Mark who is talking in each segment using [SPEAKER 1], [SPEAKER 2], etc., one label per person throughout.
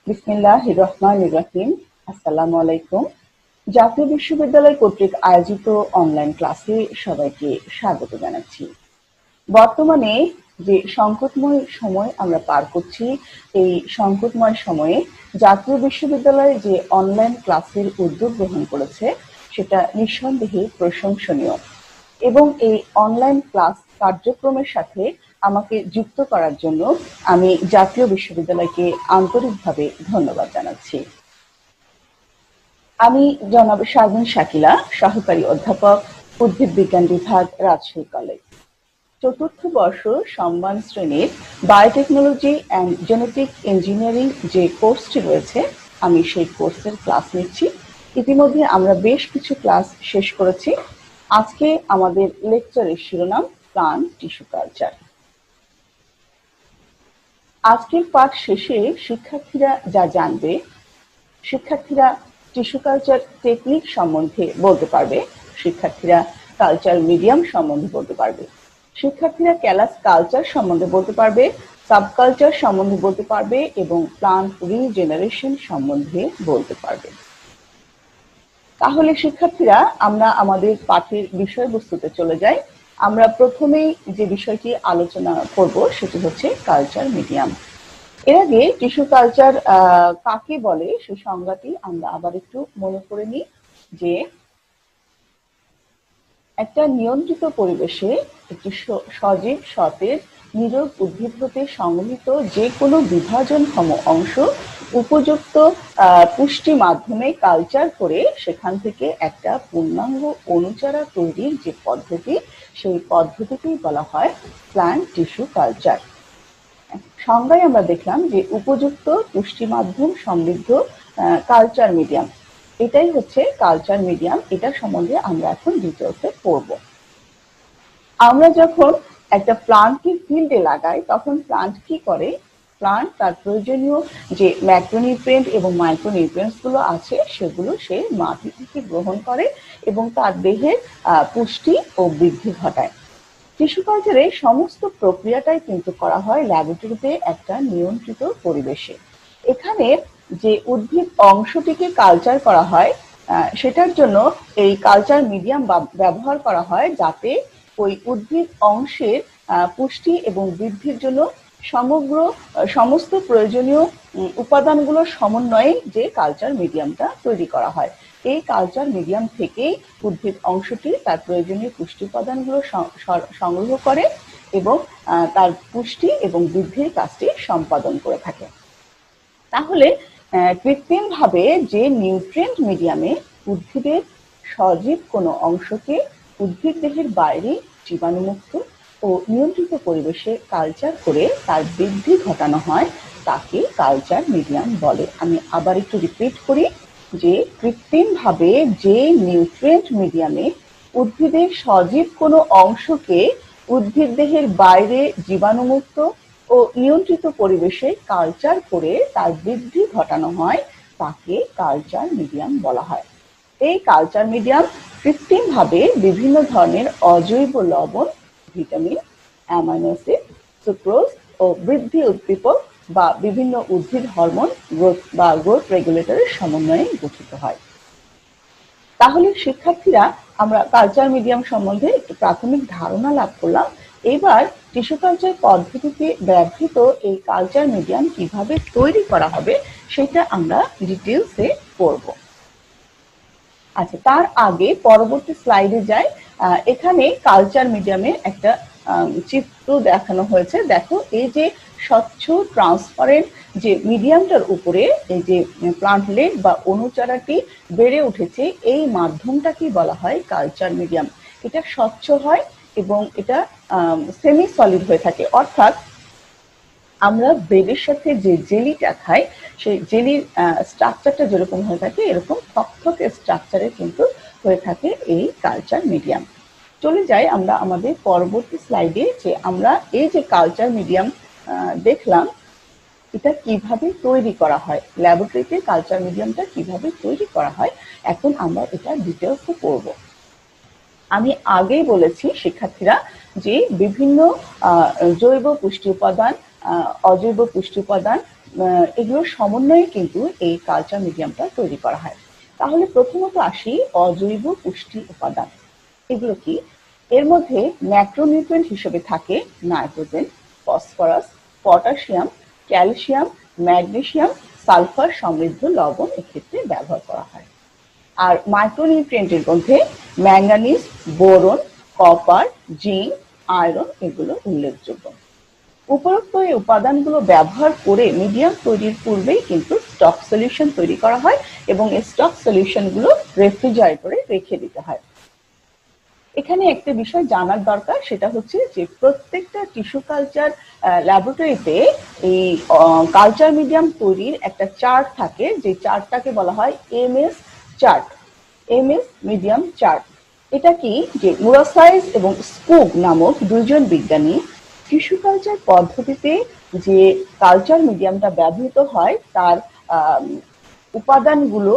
[SPEAKER 1] বিসমিল্লাহির রহমানির রহিম। আসসালামু আলাইকুম। জাতীয় বিশ্ববিদ্যালয় কর্তৃক আয়োজিত অনলাইন ক্লাসে সবাইকে স্বাগত জানাচ্ছি। বর্তমানে যে সংকটময় সময় আমরা পার করছি, এই সংকটময় সময়ে জাতীয় বিশ্ববিদ্যালয় যে অনলাইন ক্লাসের উদ্যোগ গ্রহণ করেছে সেটা নিঃসন্দেহে প্রশংসনীয় এবং এই অনলাইন ক্লাস কার্যক্রমের সাথে আমাকে যুক্ত করার জন্য আমি জাতীয় বিশ্ববিদ্যালয়কে আন্তরিকভাবে ধন্যবাদ জানাচ্ছি। আমি জনাব শারমিন শাকিলা, সহকারী অধ্যাপক, উদ্ভিদ বিজ্ঞান বিভাগ, রাজশাহী কলেজ। চতুর্থ বর্ষ সম্মান শ্রেণীর বায়োটেকনোলজি অ্যান্ড জেনেটিক ইঞ্জিনিয়ারিং যে কোর্সটি রয়েছে, আমি সেই কোর্সের ক্লাস নিচ্ছি। ইতিমধ্যে আমরা বেশ কিছু ক্লাস শেষ করেছি। আজকে আমাদের লেকচারের শিরোনাম প্লান্ট টিস্যু কালচার। আজকের পাঠ শেষে শিক্ষার্থীরা যা জানবে, শিক্ষার্থীরা টিস্যু কালচার টেকনিক সম্বন্ধে বলতে পারবে, শিক্ষার্থীরা কালচার মিডিয়াম সম্বন্ধে বলতে পারবে, শিক্ষার্থীরা ক্যালাস কালচার সম্বন্ধে বলতে পারবে, সাবকালচার সম্বন্ধে বলতে পারবে এবং প্লান্ট রিজেনারেশন সম্বন্ধে বলতে পারবে। তাহলে শিক্ষার্থীরা আমরা আমাদের পাঠের বিষয়বস্তুতে চলে যাই। আমরা প্রথমেই যে বিষয়টি আলোচনা করব সেটি হচ্ছে কালচার মিডিয়াম। এর আগে টিস্যু কালচার কাকে বলে সে সংজ্ঞাটি আমরা আবার একটু মনে করে নিই যে একটা নিয়ন্ত্রিত পরিবেশে একটি সজীব সতেজ নীরব উদ্ভিদ হতে সংগৃহীত যে কোনো বিভাজনক্ষম অংশ উপযুক্ত পুষ্টি মাধ্যমে কালচার করে সেখান থেকে একটা পূর্ণাঙ্গ অনুচারা তৈরির যে পদ্ধতি, সেই পদ্ধতিকেই বলা হয় প্লান্ট টিস্যু কালচার। সংজ্ঞায় আমরা দেখলাম যে উপযুক্ত পুষ্টি মাধ্যম সমৃদ্ধ কালচার মিডিয়াম, এটাই হচ্ছে কালচার মিডিয়াম। এটা সম্বন্ধে আমরা এখন ডিটেলসে পড়ব। আমরা যখন একটা প্লান্টকে ফিল্ডে লাগাই তখন প্লান্ট কি করে? প্লান্ট তার প্রয়োজনীয় যে ম্যাক্রোনিউট্রিয়েন্ট এবং মাইক্রোনিউট্রিয়েন্টস গুলো আছে সেগুলো সে মাটি থেকে গ্রহণ করে এবং তার দেহের পুষ্টি ও বৃদ্ধি ঘটায়। টিস্যু কালচারে সমস্ত প্রক্রিয়াটাই কিন্তু করা হয় ল্যাবরেটরিতে একটা নিয়ন্ত্রিত পরিবেশে। এখানে যে উদ্ভিদ অংশটিকে কালচার করা হয় সেটার জন্য এই কালচার মিডিয়াম ব্যবহার করা হয় যাতে ওই উদ্ভিদ অংশের পুষ্টি এবং বৃদ্ধির জন্য সমস্ত প্রয়োজনীয় উপাদানগুলোর সমন্বয়ে যে কালচার মিডিয়ামটা তৈরি করা হয়। এই কালচার মিডিয়াম থেকেই উদ্ভিদ অংশটি তার প্রয়োজনীয় পুষ্টি উপাদানগুলো সংগ্রহ করে এবং তার পুষ্টি এবং বৃদ্ধির কাজটি সম্পাদন করে থাকে। তাহলে কৃত্রিমভাবে যে নিউট্রিয়েন্ট মিডিয়ামে উদ্ভিদের সজীব কোনো অংশকে উদ্ভিদ দেহের বাইরে জীবাণুমুক্ত ও নিয়ন্ত্রিত পরিবেশে কালচার করে তার বৃদ্ধি ঘটানো হয় তাকে কালচার মিডিয়াম বলে। আমি আবার একটু রিপিট করি যে কৃত্রিমভাবে যে নিউট্রিয়েন্ট মিডিয়ামে উদ্ভিদের সজীব কোনো অংশকে উদ্ভিদ দেহের বাইরে জীবাণুমুক্ত ও নিয়ন্ত্রিত পরিবেশে কালচার করে তার বৃদ্ধি ঘটানো হয় তাকে কালচার মিডিয়াম বলা হয়। এই কালচার মিডিয়াম কৃত্রিমভাবে বিভিন্ন ধরনের অজৈব লবণ, ভিটামিন, অ্যামাইনো অ্যাসিড, সুক্রোজ ও বৃদ্ধি উদ্দীপক বা বিভিন্ন উদ্ভিদ হরমোন গ্রোথ রেগুলেটরের সমন্বয়ে গঠিত হয়। তাহলে শিক্ষার্থীরা আমরা কালচার মিডিয়াম সম্বন্ধে একটু প্রাথমিক ধারণা লাভ করলাম। এবার টিস্যু কালচার পদ্ধতিতে ব্যবহৃত এই কালচার মিডিয়াম কিভাবে তৈরি করা হবে সেটা আমরা ডিটেলসে পড়ব। আচ্ছা, তার আগে পরবর্তী স্লাইডে যাই। এখানে কালচার মিডিয়ামের একটা চিত্র দেখানো হয়েছে। দেখো, এই যে স্বচ্ছ ট্রান্সপারেন্ট যে মিডিয়ামটার উপরে এই যে প্লান্টলেট বা অনুচারাটি বেড়ে উঠেছে, এই মাধ্যমটাকেই বলা হয় কালচার মিডিয়াম। এটা স্বচ্ছ হয় এবং এটা সেমি সলিড হয়ে থাকে, অর্থাৎ আমরা ব্রেডের সাথে যে জেলিটা খাই সেই জেলির স্ট্রাকচারটা যেরকম হয়ে থাকে এরকম থকথকে স্ট্রাকচারে কিন্তু হয়ে থাকে এই কালচার মিডিয়াম। চলে যাই আমরা আমাদের পরবর্তী স্লাইডে যে আমরা এই যে কালচার মিডিয়াম দেখলাম এটা কিভাবে তৈরি করা হয়, ল্যাবরেটরিতে কালচার মিডিয়ামটা কিভাবে তৈরি করা হয়, এখন আমরা এটা ডিটেলসে পড়ব। আমি আগেই বলেছি শিক্ষার্থীরা যে বিভিন্ন জৈব পুষ্টি উপাদান, অজৈব পুষ্টি উপাদান এগুলোর সমন্বয়ে কিন্তু এই কালচার মিডিয়ামটা তৈরি করা হয়। তাহলে প্রথমত আসি অজৈব পুষ্টি উপাদান। এগুলো কি? এর মধ্যে ম্যাক্রোনিউট্রিয়েন্ট হিসেবে থাকে nitrogen, phosphorus, potassium, calcium, magnesium, sulphur সমৃদ্ধ লবণ এক্ষেত্রে ব্যবহার করা হয়। আর মাইক্রোনিউট্রিয়েন্টের মধ্যে manganese, boron, copper, zinc, iron এগুলো উল্লেখযোগ্য। উপরোক্ত এই উপাদানগুলো ব্যবহার করে মিডিয়াম তৈরির পূর্বেই কিন্তু স্টক সলিউশন তৈরি করা হয় এবং এই স্টক সলিউশনগুলো রেফ্রিজারেটরে রেখে দিতে হয়। এখানে একটা বিষয় জানার দরকার, সেটা হচ্ছে যে প্রত্যেকটা টিস্যু কালচার ল্যাবরেটরিতে এই কালচার মিডিয়াম তৈরির একটা চার্ট থাকে, যে চার্টটাকে বলা হয় MS chart, MS medium chart. এটা কি, যে মুরাসাইজ এবং স্কুগ নামক দুইজন বিজ্ঞানী টিস্যু কালচার পদ্ধতিতে যে কালচার মিডিয়ামটা ব্যবহৃত হয় তার উপাদানগুলো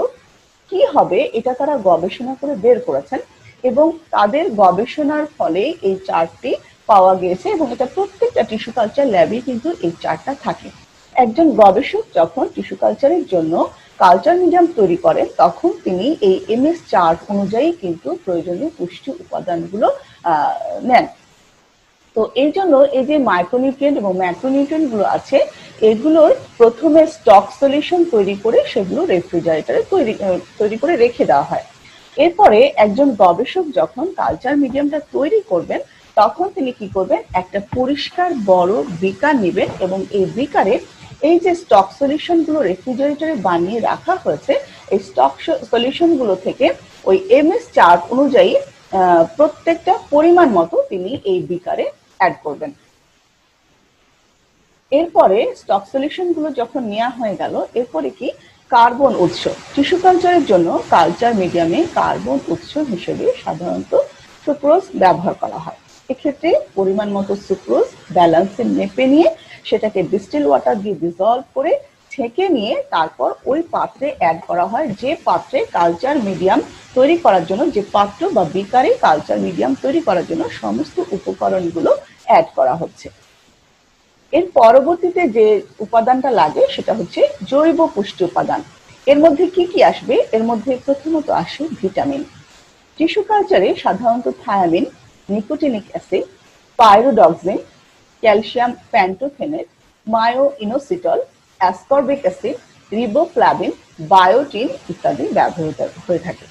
[SPEAKER 1] কি হবে এটা তারা গবেষণা করে বের করেছেন এবং তাদের গবেষণার ফলে এই চার্টটি পাওয়া গেছে এবং এটা প্রত্যেকটা টিস্যু কালচার ল্যাবে কিন্তু এই চার্টটা থাকে। একজন গবেষক যখন টিস্যু কালচারের জন্য কালচার মিডিয়াম তৈরি করেন তখন তিনি এই এমএস চার্ট অনুযায়ী কিন্তু প্রয়োজনীয় পুষ্টি উপাদানগুলো নেন। তো এই জন্য এই যে মাইক্রোনিউট্রিয়েন্ট এবং ম্যাক্রোনিউট্রিয়েন্ট গুলো আছে এগুলোর প্রথমে স্টক সলিউশন তৈরি করে সেগুলো রেফ্রিজারেটরে তৈরি করে রেখে দেওয়া হয়। এরপরে একজন গবেষক যখন কালচার মিডিয়ামটা তৈরি করবেন তখন তিনি কি করবেন, একটা পরিষ্কার বড় বিকার নেবেন এবং এই বিকারে এই যে স্টক সলিউশন গুলো রেফ্রিজারেটরে বানিয়ে রাখা হয়েছে এই স্টক সলিউশন গুলো থেকে ওই এমএস চার্ট অনুযায়ী প্রত্যেকটা পরিমাণ মতো তিনি এই বিকারে অ্যাড করবেন। এরপরে স্টক সলিউশন গুলো যখন নেওয়া হয়ে গেল এরপরে কি, কার্বন উৎস। টিস্যু কালচারের জন্য কালচার মিডিয়ামে কার্বন উৎস হিসেবে সাধারণত সুক্রোজ ব্যবহার করা হয়। এক্ষেত্রে পরিমাণ মতো সুক্রোজ ব্যালেন্সে মেপে নিয়ে সেটাকে ডিস্টিল ওয়াটার দিয়ে ডিসলভ করে ছেঁকে নিয়ে তারপর ওই পাত্রে অ্যাড করা হয়, যে পাত্রে কালচার মিডিয়াম তৈরি করার জন্য, যে পাত্র বা বিকারে কালচার মিডিয়াম তৈরি করার জন্য সমস্ত উপকরণগুলো অ্যাড করা হচ্ছে। এর পরবর্তীতে যে উপাদানটা লাগে সেটা হচ্ছে জৈব পুষ্টি উপাদান। এর মধ্যে কি কি আসবে? এর মধ্যে প্রথমত আসে ভিটামিন। টিস্যু কালচারে সাধারণত thiamine, nicotinic acid, pyridoxine, calcium pantothenate, myoinositol, ascorbic acid, riboflavin, biotin ইত্যাদি ব্যবহৃত হয়ে থাকে।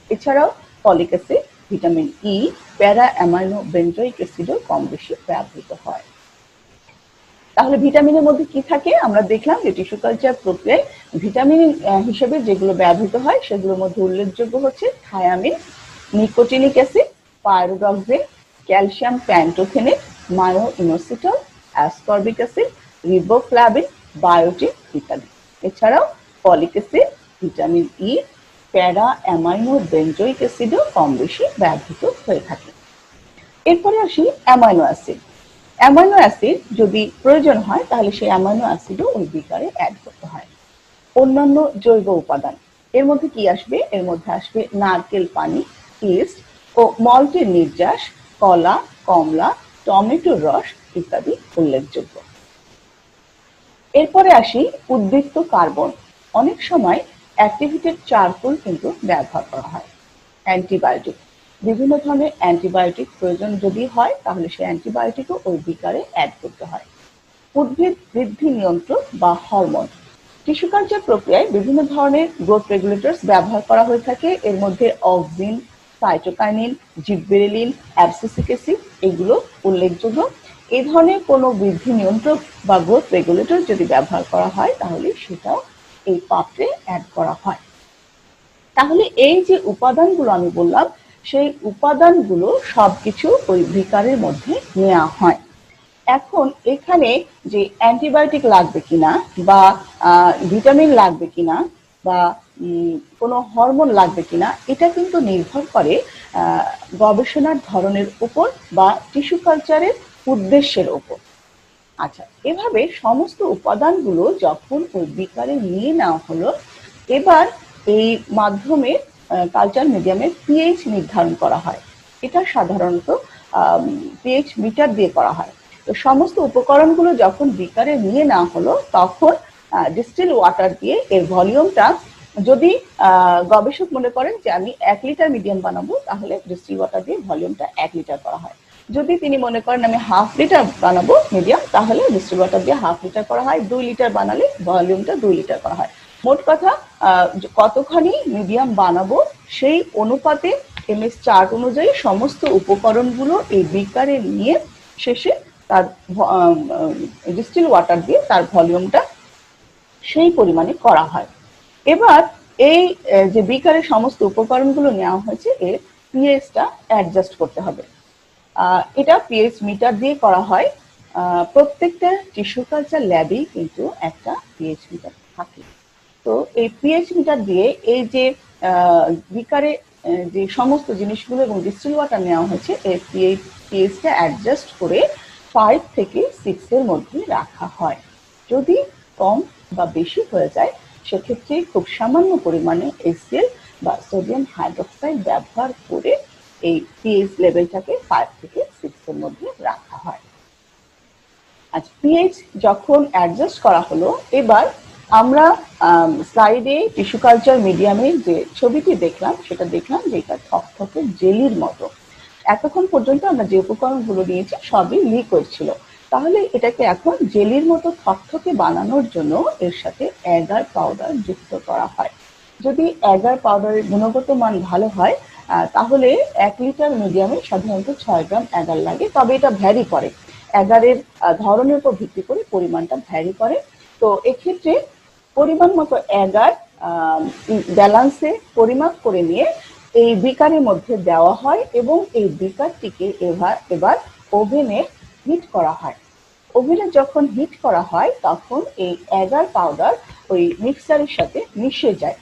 [SPEAKER 1] এছাড়াও ফলিক অ্যাসিড, ভিটামিন ই, প্যারা অ্যামাইনো বেঞ্জয়িক অ্যাসিডও কম বেশি ব্যবহৃত হয়। তাহলে ভিটামিনের মধ্যে কি থাকে? আমরা দেখলাম যে টিস্যু কালচার প্রক্রিয়ায় ভিটামিন হিসেবে যেগুলো ব্যবহৃত হয় সেগুলোর মধ্যে উল্লেখযোগ্য হচ্ছে thiamine, nicotinic acid, pyridoxine, calcium pantothenate, myoinositol, ascorbic acid, riboflavin, biotin ইত্যাদি। এছাড়াও ফলিক অ্যাসিড, ভিটামিন ই, প্যারা অ্যামাইনো বেঞ্জয়িক অ্যাসিডও কম বেশি ব্যবহৃত হয়ে থাকে। এরপরে আসি অ্যামাইনো অ্যাসিড। অ্যামাইনো অ্যাসিড যদি প্রয়োজন হয় তাহলে সেই অ্যামাইনো অ্যাসিডও ওই বিকারে অ্যাড করতে হয়। অন্যান্য জৈব উপাদান এর মধ্যে কি আসবে? এর মধ্যে আসবে নারকেল পানি, ইস্ট ও মল্টের নির্যাস, কলা, কমলা, টমেটোর রস ইত্যাদি উল্লেখযোগ্য। এরপরে আসি উদ্বৃত্ত কার্বন। অনেক সময় অ্যাক্টিভেটেড চারকোল কিন্তু ব্যবহার করা হয়। অ্যান্টিবায়োটিক, বিভিন্ন ধরনের অ্যান্টিবায়োটিক প্রয়োজন যদি হয় তাহলে সেই অ্যান্টিবায়োটিকও ওই বিকারে অ্যাড করতে হয়। উদ্ভিদ বৃদ্ধি নিয়ন্ত্রক বা হরমোন। টিস্যু কালচার প্রক্রিয়ায় বিভিন্ন ধরনের গ্রোথ রেগুলেটরস ব্যবহার করা হয়ে থাকে। এর মধ্যে অক্সিন, সাইটোকাইনিন, জিববেরেলিন, অ্যাবসিসিক অ্যাসিড এগুলো উল্লেখযোগ্য। এই ধরনের কোনো বৃদ্ধি নিয়ন্ত্রক বা গ্রোথ রেগুলেটর যদি ব্যবহার করা হয় তাহলে সেটাও এই পাত্রে অ্যাড করা হয়। তাহলে এই যে উপাদানগুলো আমি বললাম সেই উপাদানগুলো সবকিছু ওই বিকারের মধ্যে নেওয়া হয়। এখন এখানে যে অ্যান্টিবায়োটিক লাগবে কিনা বা ভিটামিন লাগবে কিনা বা কোনো হরমোন লাগবে কিনা এটা কিন্তু নির্ভর করে গবেষণার ধরনের উপর বা টিস্যু কালচারের উদ্দেশ্যের উপর। আচ্ছা, এভাবে সমস্ত উপাদানগুলো যখন ওই বিকারে নিয়ে নেওয়া হলো এবার এই মাধ্যমে কালচার মিডিয়ামের পিএইচ নির্ধারণ করা হয়। এটা সাধারণত পিএইচ মিটার দিয়ে করা হয়। তো সমস্ত উপকরণগুলো যখন বিকারে নিয়ে নেওয়া হলো তখন ডিস্টিল ওয়াটার দিয়ে এর ভলিউমটা, যদি গবেষক মনে করেন যে আমি 1 লিটার মিডিয়াম বানাবো, তাহলে ডিস্টিল ওয়াটার দিয়ে ভলিউমটা 1 লিটার করা হয়। যদি তিনি মনে করেন আমি 1/2 লিটার বানাবো মিডিয়াম, তাহলে ডিস্টিল ওয়াটার দিয়ে 1/2 লিটার করা হয়। 2 লিটার বানালে ভলিউমটা 2 লিটার করা হয়। মোট কথা কতখানি মিডিয়াম বানাবো সেই অনুপাতে এমএস চার্ট অনুযায়ী সমস্ত উপকরণগুলো এই বিকারে নিয়ে শেষে তার ডিস্টিল ওয়াটার দিয়ে তার ভলিউমটা সেই পরিমাণে করা হয়। এবার এই যে বিকারে সমস্ত উপকরণগুলো নেওয়া হয়েছে, এর পিএইচটা অ্যাডজাস্ট করতে হবে। এটা পিএইচ মিটার দিয়ে করা হয়। প্রত্যেকটা টিস্যু কালচার ল্যাবেই কিন্তু একটা পিএইচ মিটার থাকে। তো এই পিএইচ মিটার দিয়ে এই যে বিকারে যে সমস্ত জিনিসগুলো এবং ডিস্টিল ওয়াটার নেওয়া হয়েছে, এর পিএইচটা অ্যাডজাস্ট করে 5 থেকে 6 এর মধ্যে রাখা হয়। যদি কম বা বেশি হয়ে যায়, সেক্ষেত্রে খুব সামান্য পরিমাণে HCl বা সোডিয়াম হাইড্রোক্সাইড ব্যবহার করে এই পিএইচ লেভেলটাকে 5 থেকে 6 এর মধ্যে রাখা হয়। আচ্ছা, পিএইচ যখন অ্যাডজাস্ট করা হলো, এবার আমরা স্লাইডে টিস্যু কালচার মিডিয়ামের যে ছবিটি দেখলাম, সেটা দেখলাম যে এটা থকথকে জেলির মতো। এতক্ষণ পর্যন্ত আমরা যে উপকরণগুলো নিয়েছি সবই লিকুইড ছিল, তাহলে এটাকে এখন জেলির মতো থকথকে বানানোর জন্য এর সাথে অ্যাগার পাউডার যুক্ত করা হয়। যদি অ্যাগার পাউডারের গুণগত মান ভালো হয়, তাহলে 1 লিটার মিডিয়ামে সাধারণত 6 গ্রাম অ্যাগার লাগে, তবে এটা ভ্যারি করে, অ্যাগারের ধরনের উপর ভিত্তি করে পরিমাণটা ভ্যারি করে। তো এক্ষেত্রে পরিমাণ মতো অ্যাগার ব্যালান্সে পরিমাপ করে নিয়ে এই বিকারের মধ্যে দেওয়া হয় এবং এই বিকারটিকে এবার ওভেনে হিট করা হয়। ওভেনে যখন হিট করা হয়, তখন এই অ্যাগার পাউডার ওই মিক্সারের সাথে মিশে যায়।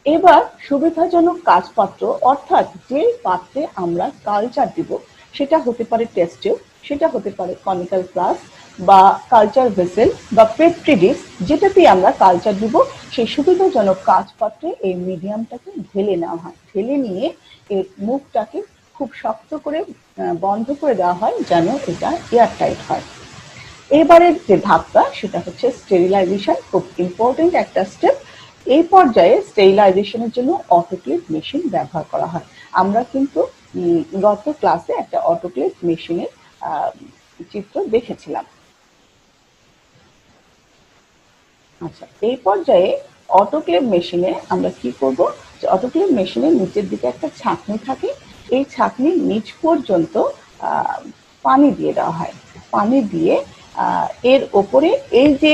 [SPEAKER 1] এবার সুবিধাজনক কাজপাত্র, অর্থাৎ যে পাত্রে আমরা কালচার দিব, সেটা হতে পারে টেস্ট টিউব, সেটা হতে পারে কনিক্যাল ফ্লাস্ক বা কালচার ভেসেল বা পেট্রি ডিশ, যেটাতেই আমরা কালচার দিব, সেই সুবিধাজনক কাজপাত্রে এই মিডিয়ামটাকে ঢেলে নেওয়া হয়। ঢেলে নিয়ে এর মুখটাকে খুব শক্ত করে বন্ধ করে দেওয়া হয়, যেন এটা এয়ারটাইট হয়। এবারের যে ধাপটা, সেটা হচ্ছে স্টেরিলাইজেশন, খুব ইম্পর্টেন্ট একটা স্টেপ। এই পর্যায়ে স্টেরিলাইজেশনের জন্য অটোক্লেভ মেশিন ব্যবহার করা হয়। আমরা কিন্তু গত ক্লাসে একটা অটোক্লেভ মেশিনের চিত্র দেখেছিলাম। আচ্ছা, এই পর্যায়ে অটোক্লেভ মেশিনে আমরা কি করব, যে অটোক্লেভ মেশিনের নিচের দিকে একটা ছাঁকনি থাকে, এই ছাঁকনির নিচ পর্যন্ত পানি দিয়ে দেওয়া হয়। পানি দিয়ে এর ওপরে এই যে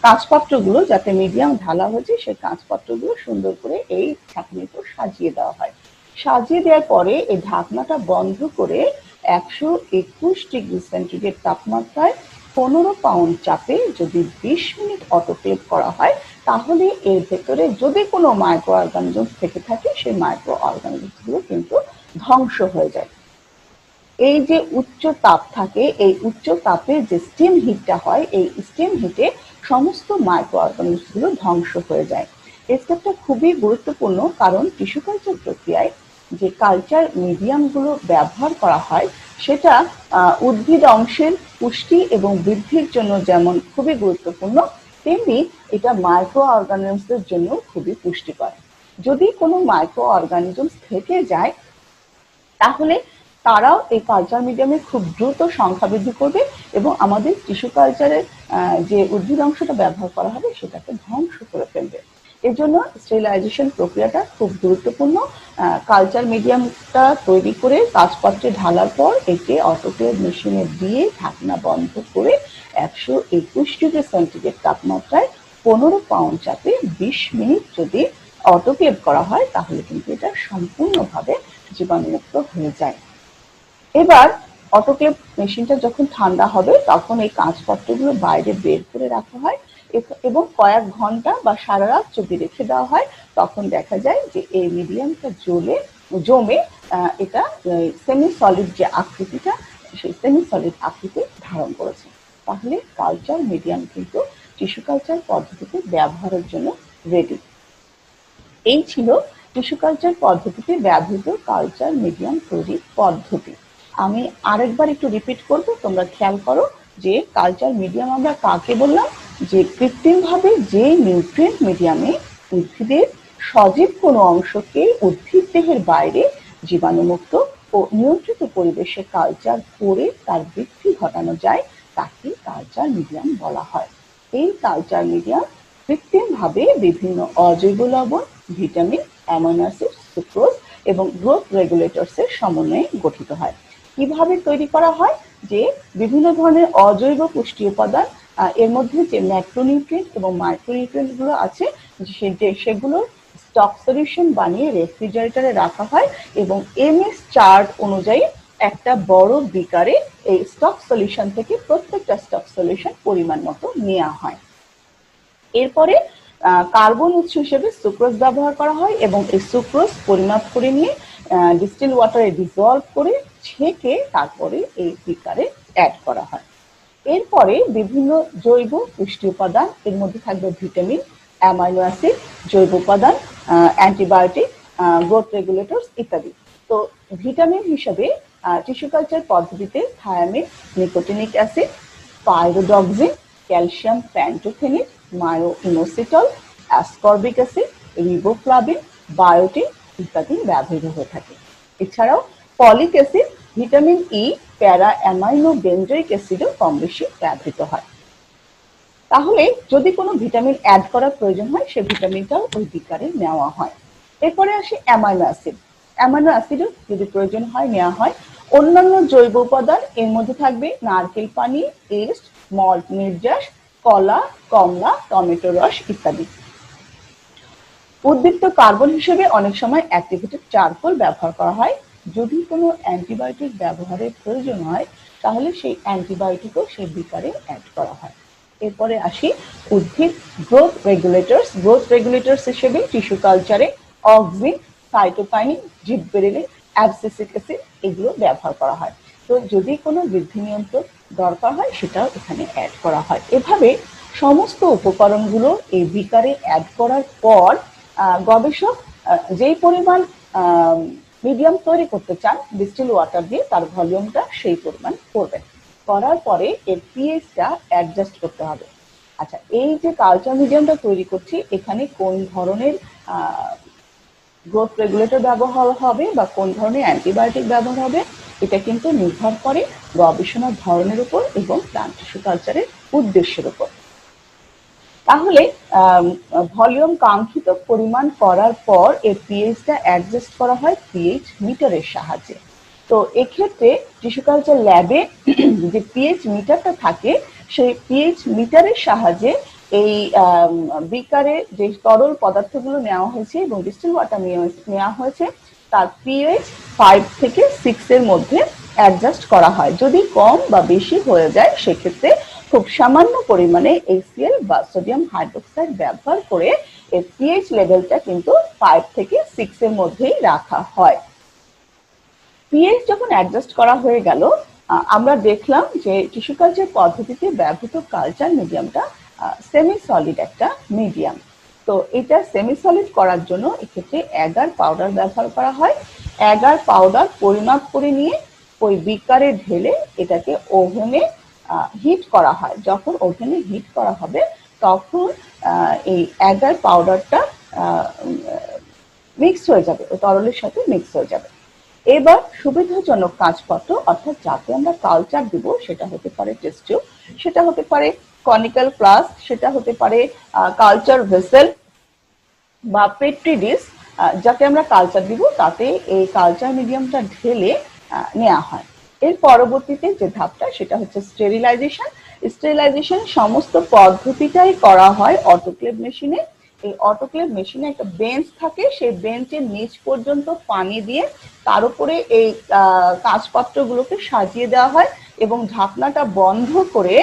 [SPEAKER 1] কাঁচপাত্রগুলো যাতে মিডিয়াম ঢালা হয়েছে, সেই কাঁচপাত্রগুলো সুন্দর করে এই ছাঁকনির উপর সাজিয়ে দেওয়া হয়। সাজিয়ে দেওয়ার পরে এই ঢাকনাটা বন্ধ করে 121 ডিগ্রি সেন্টিগ্রেড তাপমাত্রায় 15 পাউন্ড চাপে যদি 20 মিনিট অটোক্লেভ করা হয়, তাহলে এর ভেতরে যদি কোনো মাইক্রো অর্গানিজম থেকে থাকে, সেই মাইক্রো অর্গানিজমগুলো কিন্তু ধ্বংস হয়ে যায়। এই যে উচ্চ তাপ থাকে, এই উচ্চ তাপে যে স্টিম হিটটা হয়, এই স্টিম হিটে সমস্ত মাইক্রো অর্গানিজমগুলো ধ্বংস হয়ে যায়। এই স্টেপটা খুবই গুরুত্বপূর্ণ, কারণ টিস্যু কালচার প্রক্রিয়ায় যে কালচার মিডিয়ামগুলো ব্যবহার করা হয়, সেটা উদ্ভিদ অংশের পুষ্টি এবং বৃদ্ধির জন্য যেমন খুবই গুরুত্বপূর্ণ, তেমনি এটা মাইক্রো অর্গানিজমসদের জন্য খুবই পুষ্টিকর। যদি কোনো মাইক্রো অর্গানিজম থেকে যায়, তাহলে তারাও এই কালচার মিডিয়ামে খুব দ্রুত সংখ্যা বৃদ্ধি করবে এবং আমাদের টিস্যু কালচারের যে উদ্ভিদ অংশটা ব্যবহার করা হবে, সেটাকে ধ্বংস করে ফেলবে। এর জন্য স্টেরিলাইজেশন প্রক্রিয়াটা খুব গুরুত্বপূর্ণ। কালচার মিডিয়ামটা তৈরি করে কাঁচপাত্রে ঢালার পর একে অটোক্লেভ মেশিনে দিয়ে ঢাকনা বন্ধ করে 121 ডিগ্রি সেন্টিগ্রেড তাপমাত্রায় 15 পাউন্ড চাপে 20 মিনিট যদি অটোক্লেভ করা হয়, তাহলে কিন্তু এটা সম্পূর্ণভাবে জীবাণুমুক্ত হয়ে যায়। এবার অটোক্লেভ মেশিনটা যখন ঠান্ডা হবে, তখন এই কাঁচপাত্রগুলো বাইরে বের করে রাখা হয় এবং কয়েক ঘন্টা বা সারা রাত যদি রেখে দেওয়া হয়, তখন দেখা যায় যে এই মিডিয়ামটা জমে এটা সেমি সলিড যে আকৃতিটা, সেই সেমি সলিড আকৃতি ধারণ করেছে। তাহলে কালচার মিডিয়াম কিন্তু টিস্যু কালচার পদ্ধতিতে ব্যবহারের জন্য রেডি। এই ছিল টিস্যু কালচার পদ্ধতিতে ব্যবহৃত কালচার মিডিয়াম তৈরির পদ্ধতি। আমি আরেকবার একটু রিপিট করব, তোমরা খেয়াল করো যে কালচার মিডিয়াম আমরা কাকে বললাম, যে কৃত্রিমভাবে যে নিউট্রিয়েন্ট মিডিয়ামে উদ্ভিদের সজীব কোনো অংশকে উদ্ভিদ দেহের বাইরে জীবাণুমুক্ত ও নিয়ন্ত্রিত পরিবেশে কালচার করে তার বৃদ্ধি ঘটানো যায় তাকে কালচার মিডিয়াম বলা হয়। এই কালচার মিডিয়াম কৃত্রিমভাবে বিভিন্ন অজৈব লবণ, ভিটামিন, অ্যামাইনো অ্যাসিড, সুক্রোজ এবং গ্রোথ রেগুলেটরস এর সমন্বয়ে গঠিত হয়। কিভাবে তৈরি করা হয়, যে বিভিন্ন ধরনের অজৈব পুষ্টি উপাদান, এর মধ্যে যে ম্যাক্রোনিউট্রিয়েন্ট এবং মাইক্রোনিউট্রিয়েন্ট গুলো আছে সেগুলো স্টক সলিউশন বানিয়ে রেফ্রিজারেটরে রাখা হয় এবং এমএস চার্ট অনুযায়ী একটা বড় বিকারে এই স্টক সলিউশন থেকে প্রত্যেকটা স্টক সলিউশন পরিমাণ মতো নেওয়া হয়। এরপরে কার্বন উৎস হিসেবে সুক্রোজ ব্যবহার করা হয় এবং এই সুক্রোজ পরিমাপ করে নিয়ে ডিস্টিল ওয়াটারে ডিসলভ করে ছেঁকে তারপরে এই বিকারে অ্যাড করা হয়। এরপরে বিভিন্ন জৈব পুষ্টি উপাদান, এর মধ্যে থাকবে ভিটামিন, অ্যামাইনো অ্যাসিড, জৈব উপাদান, অ্যান্টিবায়োটিক, গ্রোথ রেগুলেটরস ইত্যাদি। তো ভিটামিন হিসেবে টিস্যু কালচার পদ্ধতিতে thiamine, nicotinic acid, pyridoxine, calcium pantothenin, myoinositol, ascorbic acid, riboflavin, biotin ইত্যাদি ব্যবহৃত হয়ে থাকে। এছাড়াও ফলিক অ্যাসিড, ভিটামিন ই, প্যারা অ্যামাইনো বেঞ্জয়িক অ্যাসিডও কম বেশি ব্যবহৃত হয়। তাহলে যদি কোনো ভিটামিন অ্যাড করার প্রয়োজন হয় সে ভিটামিনটাও ওই বিকারে নেওয়া হয়। এরপরে আসে অ্যামাইনো অ্যাসিড। অ্যামাইনো অ্যাসিডও যদি প্রয়োজন হয় নেওয়া হয়। অন্যান্য জৈব উপাদান, এর মধ্যে থাকবে নারকেল পানি, ইস্ট, মল্ট নির্যাস, কলা, কমলা, টমেটো রস ইত্যাদি। উদ্বৃত্ত কার্বন হিসেবে অনেক সময় অ্যাক্টিভেটেড চারকোল ব্যবহার করা হয়। যদি কোনো অ্যান্টিবায়োটিক ব্যবহারের প্রয়োজন হয় তাহলে সেই অ্যান্টিবায়োটিকও সেই বিকারে অ্যাড করা হয়। এরপরে আসি উদ্ভিদ গ্রোথ রেগুলেটরস। গ্রোথ রেগুলেটরস হিসেবে টিস্যু কালচারে অক্সিন, সাইটোকাইনিন, জিববেরেলিন, অ্যাবসিসিক অ্যাসিড এগুলো ব্যবহার করা হয়। তো যদি কোনো বৃদ্ধি নিয়ন্ত্রক দরকার হয় সেটাও এখানে অ্যাড করা হয়। এভাবে সমস্ত উপকরণগুলো এই বিকারে অ্যাড করার পর গবেষক যেই পরিমাণ মিডিয়াম তৈরি করতে চান ডিস্টিল ওয়াটার দিয়ে তার ভলিউমটা সেই পরিমাণ করবেন। করার পরে এর পিএইচটা অ্যাডজাস্ট করতে হবে। আচ্ছা, এই যে কালচার মিডিয়ামটা তৈরি করছি এখানে কোন ধরনের গ্রোথ রেগুলেটর ব্যবহার হবে বা কোন ধরনের অ্যান্টিবায়োটিক ব্যবহার হবে এটা কিন্তু নির্ভর করে গবেষণার ধরনের উপর এবং প্লান্ট টিস্যু কালচারের উদ্দেশ্যের উপর। তাহলে ভলিউম কাঙ্ক্ষিত পরিমাণ করার পর এর পিএইচটা অ্যাডজাস্ট করা হয় পিএইচ মিটারের সাহায্যে। তো এক্ষেত্রে টিস্যু কালচার ল্যাবে যে পিএইচ মিটারটা থাকে সেই পিএইচ মিটারের সাহায্যে এই বিকারে যে তরল পদার্থগুলো নেওয়া হয়েছে এবং ডিস্টিল ওয়াটার নেওয়া হয়েছে তার পিএইচ 5 থেকে 6 এর মধ্যে অ্যাডজাস্ট করা হয়। যদি কম বা বেশি হয়ে যায় সেক্ষেত্রে খুব সামান্য পরিমাণে HCl বা সোডিয়াম হাইড্রোক্সাইড ব্যবহার করে এর পিএইচ লেভেলটা কিন্তু 5 থেকে 6 এর মধ্যেই রাখা হয়। পিএইচ যখন অ্যাডজাস্ট করা হয়ে গেল আমরা দেখলাম যে টিস্যু কালচার পদ্ধতিতে ব্যবহৃত কালচার মিডিয়ামটা সেমি সলিড একটা মিডিয়াম। তো এটা সেমি সলিড করার জন্য এক্ষেত্রে অ্যাগার পাউডার ব্যবহার করা হয়। অ্যাগার পাউডার পরিমাপ করে নিয়ে ওই বিকারে ঢেলে এটাকে ওভেনে হিট করা হয়। যখন ওভেনে হিট করা হবে তখন এই অ্যাগার পাউডারটা মিক্স হয়ে যাবে, ওই তরলের সাথে মিক্স হয়ে যাবে। এবার সুবিধাজনক কাজপত্র অর্থাৎ যাতে আমরা কালচার দিব সেটা হতে পারে টেস্ট টিউব, সেটা হতে পারে কনিক্যাল ফ্লাস্ক, সেটা হতে পারে কালচার ভেসেল বা পেট্রি ডিশ, যাতে আমরা কালচার দিব তাতে এই কালচার মিডিয়ামটা ঢেলে নেওয়া হয়। এর পরবর্তীতে যে ধাপটা সেটা হচ্ছে স্টেরিলাইজেশন। স্টেরিলাইজেশন সমস্ত পদ্ধতিটাই করা হয় অটোক্লেভ মেশিনে। এই অটোক্লেভ মেশিনে একটা বেঞ্চ থাকে, সেই বেঞ্চের নিচ পর্যন্ত পানি দিয়ে তার উপরে এই কাঁচপাত্রগুলোকে সাজিয়ে দেওয়া হয় এবং ঢাকনাটা বন্ধ করে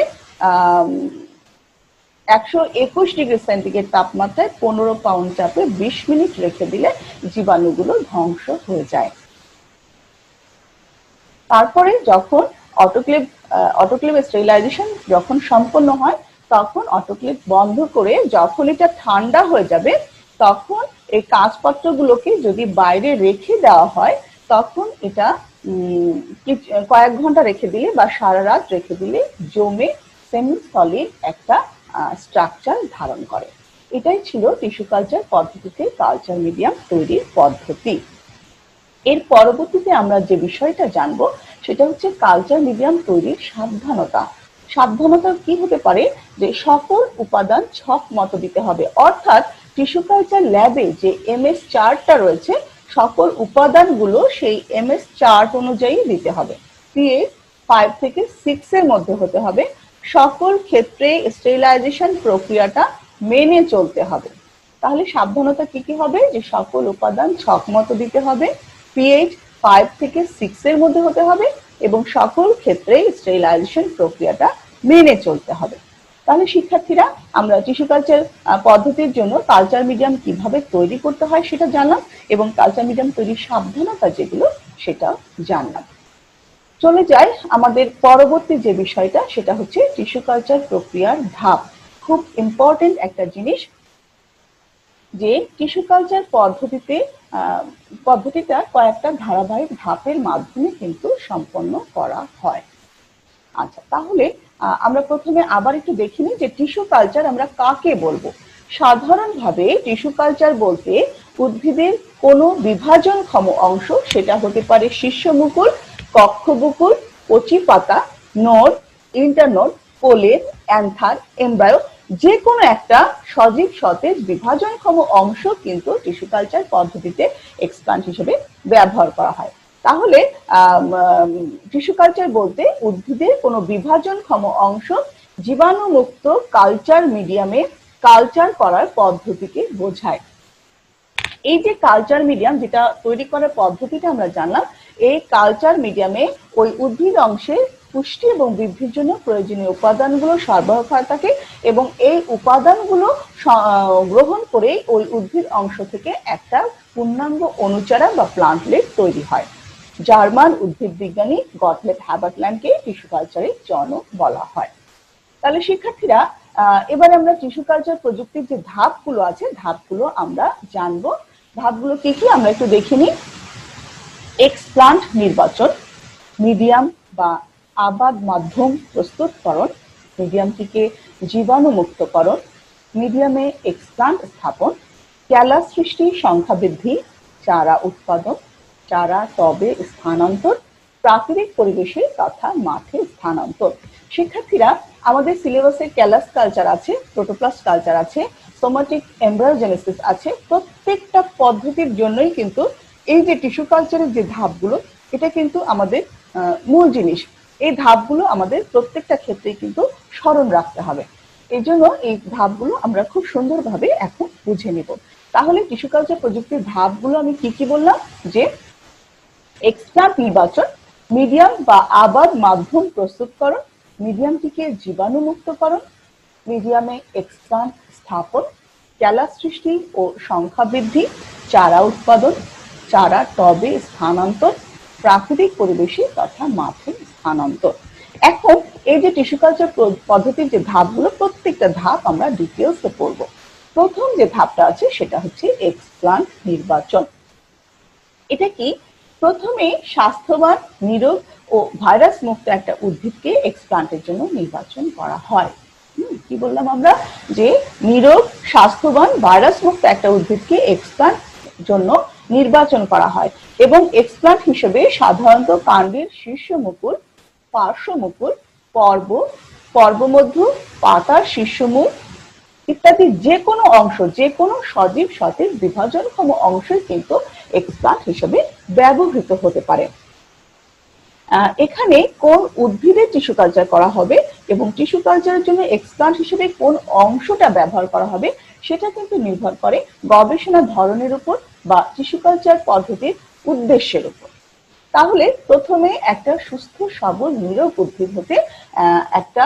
[SPEAKER 1] 121 ডিগ্রি সেন্টিগ্রেড তাপমাত্রায় 15 পাউন্ড চাপে 20 মিনিট রেখে দিলে জীবাণুগুলো ধ্বংস হয়ে যায়। তারপরে যখন অটোক্লেভ স্টেরিলাইজেশন যখন সম্পন্ন হয় তখন অটোক্লেভ বন্ধ করে যখন এটা ঠান্ডা হয়ে যাবে তখন এই কাঁচপাত্রগুলোকে যদি বাইরে রেখে দেওয়া হয় তখন এটা কয়েক ঘন্টা রেখে দিলে বা সারা রাত রেখে দিলে জমে সেমি সলিড একটা স্ট্রাকচার ধারণ করে। এটাই ছিল টিস্যু কালচার পদ্ধতিতে কালচার মিডিয়াম তৈরির পদ্ধতি। এর পরবর্তীতে আমরা যে বিষয়টা জানবো সেটা হচ্ছে কালচার মিডিয়াম তৈরির সাবধানতা। সাবধানতা কি হতে পারে, যে সকল উপাদান ছক মতো দিতে হবে, অর্থাৎ টিস্যু কালচার ল্যাবে যে এমএস চার্টটা রয়েছে সকল উপাদানগুলো সেই এমএস চার্ট অনুযায়ী দিতে হবে। পিএইচ 5 থেকে 6 এর মধ্যে হতে হবে। সকল ক্ষেত্রে স্টেরিলাইজেশন প্রক্রিয়াটা মেনে চলতে হবে। তাহলে সাবধানতা কি কি হবে, যে সকল উপাদান ছক মতো দিতে হবে, পিএইচ 5 থেকে 6 এর মধ্যে হতে হবে এবং সকল ক্ষেত্রে স্টেরিলাইজেশন প্রক্রিয়াটা মেনে চলতে হবে। তাহলে শিক্ষার্থীরা, আমরা টিস্যু কালচার পদ্ধতির জন্য কালচার মিডিয়াম কিভাবে তৈরি করতে হয় সেটা জানলাম এবং কালচার মিডিয়াম তৈরির সাবধানতা যেগুলো সেটাও জানলাম। চলে যাই আমাদের পরবর্তী যে বিষয়টা, সেটা হচ্ছে টিস্যু কালচার প্রক্রিয়ার ধাপ। খুব ইম্পর্টেন্ট একটা জিনিস, যে টিস্যু কালচার পদ্ধতিটা কয়েকটা ধারাবাহিক ধাপের মাধ্যমে কিন্তু সম্পন্ন করা হয়। আচ্ছা, তাহলে আমরা প্রথমে আবার একটু দেখি নিই যে টিস্যু কালচার আমরা কাকে বলবো। সাধারণভাবে টিস্যু কালচার বলতে উদ্ভিদের কোনো বিভাজনক্ষম অংশ, সেটা হতে পারে শীর্ষমুকুল, কক্ষবুকুল, কচি পাতা, নোড, ইন্টারনোড, কোলেন, অ্যান্থার, এমব্রায়ো, যে কোনো একটা সজীব সতেজ বিভাজনক্ষম অংশ কিন্তু টিস্যু কালচার পদ্ধতিতে এক্সপ্লান্ট হিসেবে ব্যবহার করা হয়। তাহলে টিস্যু কালচার বলতে উদ্ভিদের কোনো বিভাজনক্ষম অংশ জীবাণুমুক্ত কালচার মিডিয়ামে কালচার করার পদ্ধতিকে বোঝায়। এই যে কালচার মিডিয়াম যেটা তৈরি করার পদ্ধতিটা আমরা জানলাম, এই কালচার মিডিয়ামে ওই উদ্ভিদ অংশে পুষ্টি এবং বৃদ্ধির জন্য প্রয়োজনীয় উপাদানগুলো সরবরাহ করা থাকে এবং এই উপাদানগুলো গ্রহণ করে ওই উদ্ভিদ অংশ থেকে একটা পূর্ণাঙ্গ অনুচারা বা প্লান্টলেট তৈরি হয়। জার্মান উদ্ভিদ বিজ্ঞানী গটলেব হ্যাবার্টল্যান্ডকে টিস্যু কালচারের জনক বলা হয়। তাহলে শিক্ষার্থীরা, এবারে আমরা টিস্যু কালচার প্রযুক্তির যে ধাপগুলো আছে ধাপগুলো আমরা জানবো। ধাপগুলো কি কি আমরা একটু দেখে নিই। এক্সপ্লান্ট নির্বাচন, মিডিয়াম বা আবাদ মাধ্যম প্রস্তুতকরণ, মিডিয়ামটিকে জীবাণুমুক্তকরণ, মিডিয়ামে এক্সপ্লান্ট স্থাপন, ক্যালাস সৃষ্টি, সংখ্যা বৃদ্ধি, চারা উৎপাদন, চারা টবে স্থানান্তর, প্রাকৃতিক পরিবেশে তথা মাঠে স্থানান্তর। শিক্ষার্থীরা, আমাদের সিলেবাসে ক্যালাস কালচার আছে, প্রোটোপ্লাস্ট কালচার আছে, সোমাটিক এমব্রায়োজেনেসিস আছে। প্রত্যেকটা পদ্ধতির জন্যই কিন্তু এই যে টিস্যু কালচারের যে ধাপগুলো, এটা কিন্তু আমাদের মূল জিনিস। এই ধাপগুলো আমাদের প্রত্যেকটা ক্ষেত্রেই কিন্তু স্মরণ রাখতে হবে। এই জন্য এই ধাপগুলো আমরা খুব সুন্দরভাবে এখন বুঝে নেব। তাহলে টিস্যু কালচার প্রযুক্তির ধাপগুলো আমি কি কি বললাম, যে এক্সপ্লান্ট নির্বাচন, মিডিয়াম বা আবাদ মাধ্যম প্রস্তুতকরণ, মিডিয়ামটিকে জীবাণুমুক্তকরণ, মিডিয়ামে এক্সপ্লান্ট স্থাপন, ক্যালাস সৃষ্টি ও সংখ্যা বৃদ্ধি, চারা উৎপাদন, চারা টবে স্থানান্তর, প্রাকৃতিক পরিবেশে তথা মাঠে স্থানান্তর। এখন এই যে টিস্যু কালচার পদ্ধতির যে ধাপগুলো, প্রত্যেকটা ধাপ আমরা ডিটেলসে পড়বো। প্রথম যে ধাপটা আছে সেটা হচ্ছে এক্সপ্লান্ট নির্বাচন। এটা কি, প্রথমে স্বাস্থ্যবান, নিরোগ ও ভাইরাস মুক্ত একটা উদ্ভিদকে এক্সপ্লান্টের জন্য নির্বাচন করা হয়। কি বললাম আমরা, যে নিরোগ, স্বাস্থ্যবান, ভাইরাস মুক্ত একটা উদ্ভিদকে এক্সপ্লান্ট জন্য নির্বাচন করা হয় এবং এক্সপ্লান্ট হিসেবে সাধারণত কাণ্ডের শীর্ষমুকুল, পার্শ্বমুকুল, পর্বমধ্য, পাতার শীর্ষমূল ইত্যাদি যে কোনো অংশ, যে কোনো সজীব সতেজ বিভাজনক্ষম অংশই কিন্তু এক্সপ্লান্ট হিসেবে ব্যবহৃত হতে পারে। এখানে কোন উদ্ভিদের টিস্যু কালচার করা হবে এবং টিস্যু কালচারের জন্য এক্সপ্লান্ট হিসেবে কোন অংশটা ব্যবহার করা হবে সেটা কিন্তু নির্ভর করে গবেষণা ধরনের উপর বা টিস্যু কালচার পদ্ধতির উদ্দেশ্যের উপর। তাহলে প্রথমে একটা সুস্থ সবল নিরোগ উদ্ভিদ হতে একটা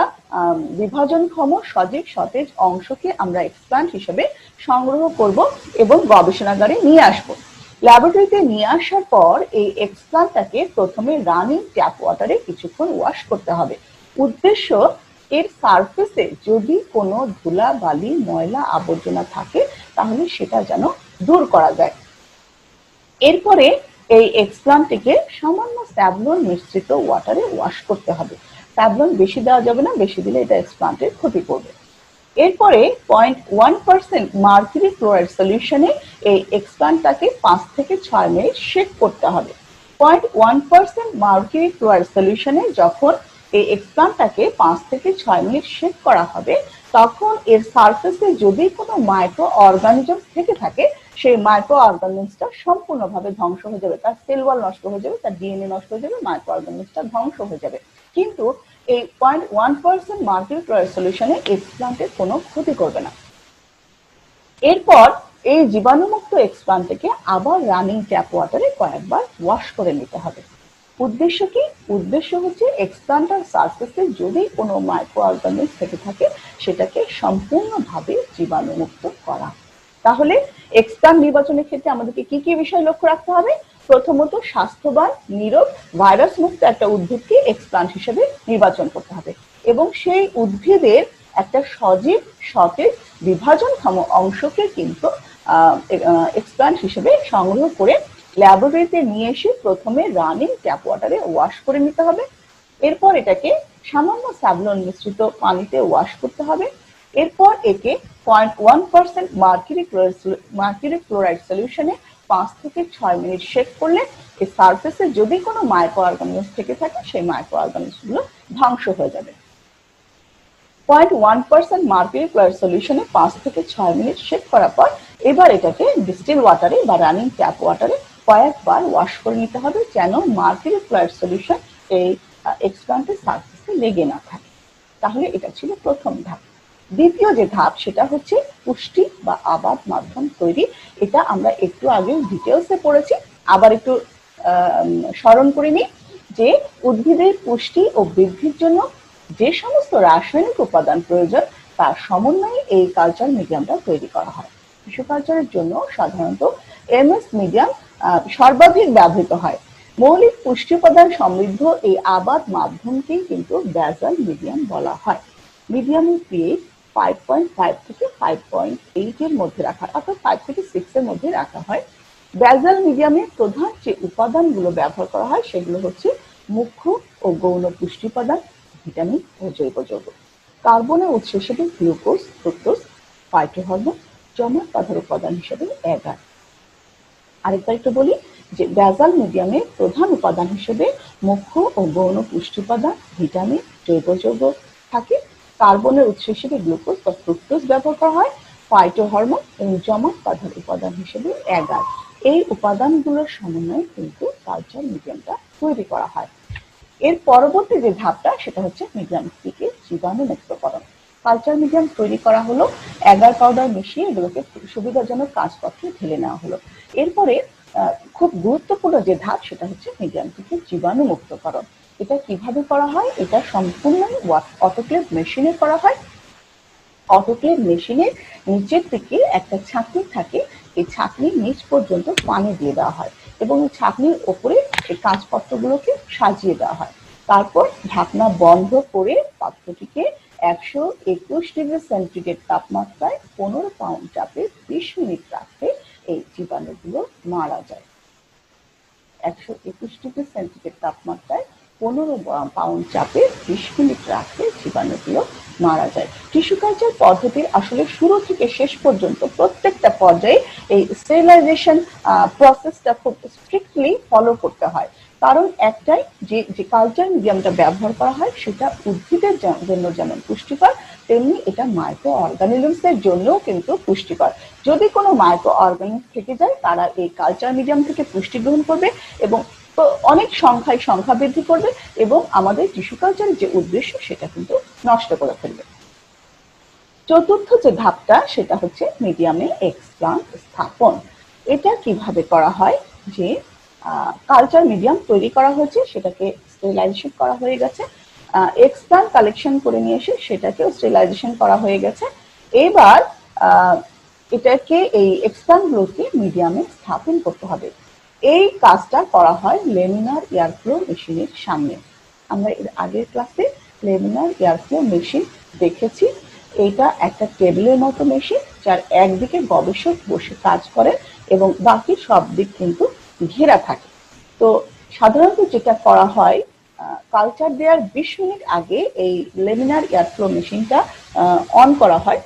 [SPEAKER 1] বিভাজনক্ষম সজীব সতেজ অংশকে আমরা এক্সপ্লান্ট হিসেবে সংগ্রহ করব এবং গবেষণাগারে নিয়ে আসব। ল্যাবরেটরিতে নিয়ে আসার পর এই এক্সপ্লান্টটাকে প্রথমে রানিং ট্যাপ ওয়াটারে কিছুক্ষণ ওয়াশ করতে হবে। উদ্দেশ্য, এর সারফেসে যদি কোনো ধুলা বালি ময়লা আবর্জনা থাকে তাহলে সেটা যেন দূর করা যায়। এরপরে এই এক্সপ্লান্টটিকে সামান্য স্যাভলন মিশ্রিত ওয়াটারে ওয়াশ করতে হবে। স্যাভলন বেশি দেওয়া যাবে না, বেশি দিলে এটা এক্সপ্লান্টের ক্ষতি করবে। এরপরে 0.1% মার্কিউরি ক্লোরাইড সলিউশনে এই এক্সপ্লান্টটাকে 5 থেকে 6 মিনিট শেক করতে হবে। 0.1% মার্কিউরি ক্লোরাইড সলিউশনে যখন এই এক্সপ্লান্টটাকে 5 থেকে 6 মিনিট শেক করা হবে, তখন এর সারফেসে যদি কোনো মাইক্রো অর্গানিজম থেকে থাকে, সেই মাইক্রো অর্গানিজমটা সম্পূর্ণভাবে ধ্বংস হয়ে যাবে, তার সেল ওয়াল নষ্ট হয়ে যাবে, তার ডিএনএ নষ্ট হয়ে যাবে, মাইক্রো অর্গানিজমটা ধ্বংস হয়ে যাবে। কিন্তু এই 0.1% মার্কিউরি ক্লোরাইড সলিউশনে এক্সপ্লান্টের কোনো ক্ষতি করবে না। এরপর এই জীবাণুমুক্ত এক্সপ্লান্টকে আবার রানিং ট্যাপ ওয়াটারে কয়েকবার ওয়াশ করে নিতে হবে। উদ্দেশ্য কি? উদ্দেশ্য হচ্ছে এক্সপ্লান্টার সারফেসে যদি কোনো মাইক্রো অর্গানিজম থেকে থাকে, সেটাকে সম্পূর্ণভাবে জীবাণুমুক্ত করা। তাহলে এক্সপ্লান্ট নির্বাচনের ক্ষেত্রে আমাদেরকে কি কি বিষয় লক্ষ্য রাখতে হবে? প্রথমত, স্বাস্থ্যবান, নীরব, ভাইরাস মুক্ত একটা উদ্ভিদকে এক্সপ্লান্ট হিসেবে নির্বাচন করতে হবে এবং সেই উদ্ভিদের একটা সজীব, সতেজ, বিভাজনক্ষম অংশকে কিন্তু এক্সপ্লান্ট হিসেবে সংগ্রহ করে ল্যাবরেটরিতে নিয়ে এসে প্রথমে রানিং ট্যাপ ওয়াটারে ওয়াশ করে নিতে হবে। এরপর এটাকে সামান্য স্যাভলন মিশ্রিত পানিতে ওয়াশ করতে হবে। এরপর একে 0.1% মার্কিউরি ক্লোরাইড সলিউশনে 5 থেকে 6 মিনিট শেক করলে এই সারফেসে যদি কোনো মাইক্রো অর্গানিজম থেকে থাকে, সেই মাইক্রো অর্গানিজমগুলো ধ্বংস হয়ে যাবে। 0.1% মার্কিউরি ক্লোরাইড সলিউশনে 5 থেকে 6 মিনিট শেক করার পর এবার এটাকে ডিস্টিল ওয়াটারে বা রানিং ট্যাপ ওয়াটারে কয়েকবার ওয়াশ করে নিতে হবে, যেন মার্কিউরি ক্লোরাইড সলিউশন এই এক্সপ্লান্টের সারফেসে লেগে না থাকে। তাহলে এটা ছিল প্রথম ধাপ। দ্বিতীয় যে ধাপ, সেটা হচ্ছে পুষ্টি বা আবাদ মাধ্যম তৈরি। এটা আমরা একটু আগে ডিটেলসে পড়েছি, আবার একটু স্মরণ করে নিই যে উদ্ভিদের পুষ্টি ও বৃদ্ধির জন্য যে সমস্ত রাসায়নিক উপাদান প্রয়োজন, তার সমন্বয়ে এই কালচার মিডিয়ামটা তৈরি করা হয়। টিস্যু কালচারের জন্য সাধারণত এমএস মিডিয়াম সর্বাধিক ব্যবহৃত হয়। মৌলিক পুষ্টি উপাদান সমৃদ্ধ এই আবাদ মাধ্যমকেই কিন্তু বেসাল মিডিয়াম বলা হয়। মিডিয়ামের পিএইচ 5.5 থেকে 5.8 এর মধ্যে রাখা, অর্থাৎ 5 থেকে 6 এর মধ্যে রাখা হয়। বেসাল মিডিয়ামে প্রধান যে উপাদানগুলো ব্যবহার করা হয় সেগুলো হচ্ছে মুখ্য ও গৌণ পুষ্টি উপাদান, ভিটামিন ও জৈব যৌগ। কার্বনের উৎস হিসেবে গ্লুকোজ, ফ্রুক্টোজ, ফাইটোহরমোন, জমাট বাঁধার উপাদান হিসেবে অ্যাগার। আরেকবার একটু বলি যে বেসাল মিডিয়ামে প্রধান উপাদান হিসেবে মুখ্য ও গৌণ পুষ্টি উপাদান, ভিটামিন, জৈব যৌগ থাকে। কার্বনের উৎস হিসেবে গ্লুকোজ বা ফ্রুক্টোজ ব্যবহার করা হয়, ফাইটোহরমোন এবং জমাট বাঁধার উপাদান হিসেবে অ্যাগার। এই উপাদানগুলোর সমন্বয়ে কিন্তু কালচার মিডিয়ামটা তৈরি করা হয়। এর পরবর্তী যে ধাপটা, সেটা হচ্ছে মিডিয়ামটিকে জীবাণুমুক্তকরণ। কালচার মিডিয়াম তৈরি করা হলো, অ্যাগার পাউডার মিশিয়ে এগুলোকে সুবিধাজনক কাঁচপাত্রে ঢেলে নেওয়া হলো। এরপরে খুব গুরুত্বপূর্ণ যে ধাপ, সেটা হচ্ছে মিডিয়ামটিকে জীবাণুমুক্তকরণ। এটা কিভাবে করা হয়? এটা সম্পূর্ণই অটোক্লেভ মেশিনে করা হয়। অটোক্লেভ মেশিনের নিচের দিকে একটা ছাঁকনি থাকে, এই ছাঁকনির নিচ পর্যন্ত পানি দিয়ে দেওয়া হয় এবং এই ছাঁকনির ওপরে এই কাঁচপত্রগুলোকে সাজিয়ে দেওয়া হয়। তারপর ঢাকনা বন্ধ করে পাত্রটিকে 121 ডিগ্রি সেন্টিগ্রেড তাপমাত্রায় 15 পাউন্ড চাপে 20 মিনিট রাখলে এই জীবাণুগুলো মারা যায়। 121 ডিগ্রি সেন্টিগ্রেড তাপমাত্রায় 15 পাউন্ড চাপে 20 মিনিট রাখলে জীবাণুগুলো মারা যায়। টিস্যু কালচার পদ্ধতির আসলে শুরু থেকে শেষ পর্যন্ত প্রত্যেকটা পর্যায়ে এই স্টেরিলাইজেশন প্রসেসটা খুব স্ট্রিক্টলি ফলো করতে হয়। কারণ একটাই, যে কালচার মিডিয়ামটা ব্যবহার করা হয় সেটা উদ্ভিদের জন্য যেমন পুষ্টিকর, তেমনি এটা মাইক্রো অর্গানিজমসের জন্যও কিন্তু পুষ্টিকর। যদি কোনো মাইক্রো অর্গানিজম থেকে যায়, তারা এই কালচার মিডিয়াম থেকে পুষ্টি গ্রহণ করবে এবং অনেক সংখ্যা বৃদ্ধি করবে এবং আমাদের টিস্যু কালচারের যে উদ্দেশ্য সেটা কিন্তু নষ্ট করে ফেলবে। চতুর্থ যে ধাপটা, সেটা হচ্ছে মিডিয়ামে এক্সপ্লান্ট স্থাপন। এটা কিভাবে করা হয়? যে কালচার মিডিয়াম তৈরি করা হয়েছে, সেটাকে স্টেরিলাইজেশন করা হয়ে গেছে, এক্সপ্লান্ট কালেকশন করে নিয়ে এসে সেটাকেও স্টেরিলাইজেশন করা হয়ে গেছে। এবার এটাকে, এই এক্সপ্লান্টগুলোকে মিডিয়ামে স্থাপন করতে হবে। এই কাজটা করা হয় লেমিনার এয়ারফ্লো মেশিনের সামনে। আমরা এর আগের ক্লাসে লেমিনার এয়ারফ্লো মেশিন দেখেছি। এটা একটা টেবিলের মতো মেশিন, যার একদিকে গবেষক বসে কাজ করেন এবং বাকি সব দিক কিন্তু ঘেরা থাকে। তো সাধারণত যেটা করা হয়, কালচার দেওয়ার 20 মিনিট আগে এই লেমিনার এয়ারফ্লো মেশিনটা অন করা হয়।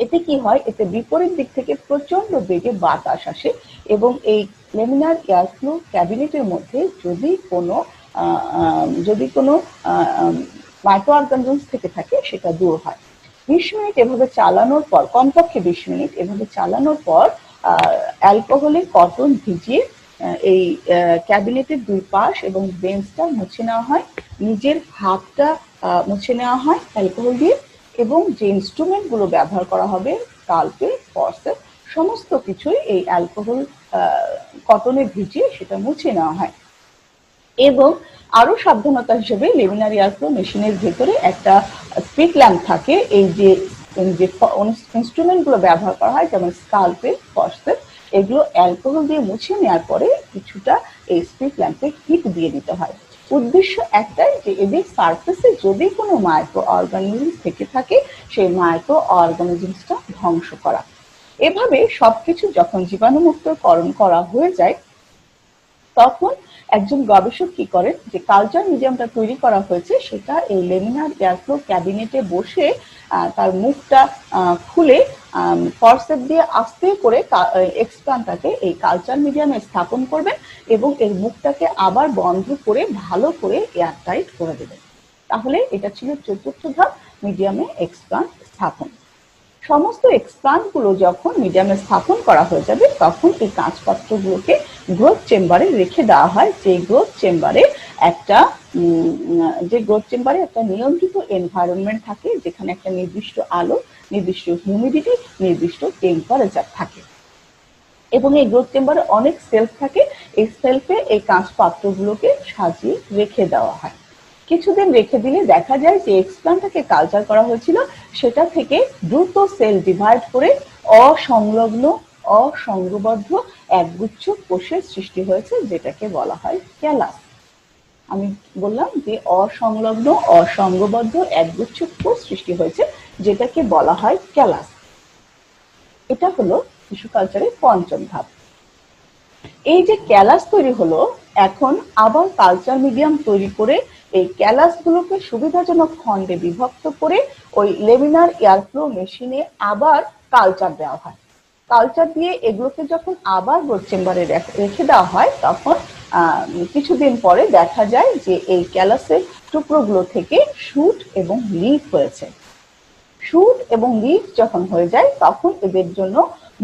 [SPEAKER 1] এতে কি হয়, এতে বিপরীত দিক থেকে প্রচন্ড বেগে বাতাস আসে এবং এই লেমিনার এয়ারফ্লো ক্যাবিনেটের মধ্যে যদি কোনো মাইক্রো অর্গানিজমস থেকে থাকে সেটা দূর হয়। 20 মিনিট এভাবে চালানোর পর, কমপক্ষে 20 মিনিট এভাবে চালানোর পর অ্যালকোহলে কটন ভিজিয়ে এই ক্যাবিনেটের দুই পাশ এবং বেঞ্চটা মুছে নেওয়া হয়, নিজের হাতটা মুছে নেওয়া হয় অ্যালকোহল দিয়ে, এবং যে ইনস্ট্রুমেন্ট গুলো ব্যবহার করা হবে, স্কালপেল, ফরসেপ, সমস্ত কিছুই এই অ্যালকোহল কটনে ভিজিয়ে সেটা মুছে নেওয়া হয়। এবং আরো সাবধানতা হিসেবে লেমিনার এয়ারফ্লো মেশিনের ভেতরে একটা স্পিড ল্যাম্প থাকে। এই যে ইনস্ট্রুমেন্ট গুলো ব্যবহার করা হয়, যেমন স্কালপেল, ফরসেপ, এগুলো অ্যালকোহল দিয়ে মুছে নেওয়ার পরে কিছুটা এই স্পিড ল্যাম্পে হিট দিয়ে দিতে হয়। উদ্দেশ্য একটাই, যে এদের সারফেসে যদি কোনো মাইক্রো অর্গানিজম থেকে থাকে সেই মাইক্রো অর্গানিজমসটা ধ্বংস করা। এভাবে সবকিছু যখন জীবাণুমুক্তকরণ করা হয়ে যায়, তখন একজন গবেষক কি করেন, যে কালচার মিডিয়ামটা তৈরি করা হয়েছে সেটা এই লেমিনার এয়ারফ্লো ক্যাবিনেটে বসে তার মুখটা খুলে ফরসেপ দিয়ে আস্তে করে এক্সপ্লান্টটাকে এই কালচার মিডিয়ামে স্থাপন করবেন এবং এর মুখটাকে আবার বন্ধ করে ভালো করে এয়ারটাইট করে দেবেন। তাহলে এটা ছিল চতুর্থ ধাপ, মিডিয়ামে এক্সপ্লান্ট স্থাপন। সমস্ত এক্সপ্লান্ট গুলো যখন মিডিয়ামে স্থাপন করা হয়ে যাবে, তখন এই কাঁচপাত্রগুলোকে গ্রোথ চেম্বারে রেখে দেওয়া হয়। যে গ্রোথ চেম্বারে একটা নিয়ন্ত্রিত এনভায়রনমেন্ট থাকে, যেখানে একটা নির্দিষ্ট আলো, নির্দিষ্ট হিউমিডিটি, নির্দিষ্ট টেম্পারেচার থাকে, এবং এই গ্রোথ চেম্বারে অনেক সেলফ থাকে। এই সেলফে এই কাঁচ পাত্রগুলোকে সাজিয়ে রেখে দেওয়া হয়। কিছুদিন রেখে দিলে দেখা যায় যে এক্সপ্লান্টটাকে কালচার করা হয়েছিল সেটা থেকে দ্রুত সেল ডিভাইড করে অসংবদ্ধ একগুচ্ছ কোষের সৃষ্টি হয়েছে, যেটাকে বলা হয় ক্যালাস। আমি বললাম যে অসংবদ্ধ একগুচ্ছ কোষ সৃষ্টি হয়েছে, যেটাকে বলা হয় ক্যালাস। এটা হলো টিস্যু কালচারের পঞ্চম ধাপ। এই যে ক্যালাস তৈরি হলো, এখন আবার কালচার মিডিয়াম তৈরি করে এই ক্যালাস গুলোকে সুবিধাজনক খণ্ডে বিভক্ত করে ওই লেমিনার এয়ারফ্লো মেশিনে আবার কালচার দেওয়া হয়। কালচার দিয়ে এগুলোকে যখন আবার গ্রোথ চেম্বারে রেখে দেওয়া হয়, তখন কিছুদিন পরে দেখা যায় যে এই ক্যালাসের টুকরোগুলো থেকে শুট এবং লিফ হয়েছে। শুট এবং লিফ যখন হয়ে যায়, তখন এদের জন্য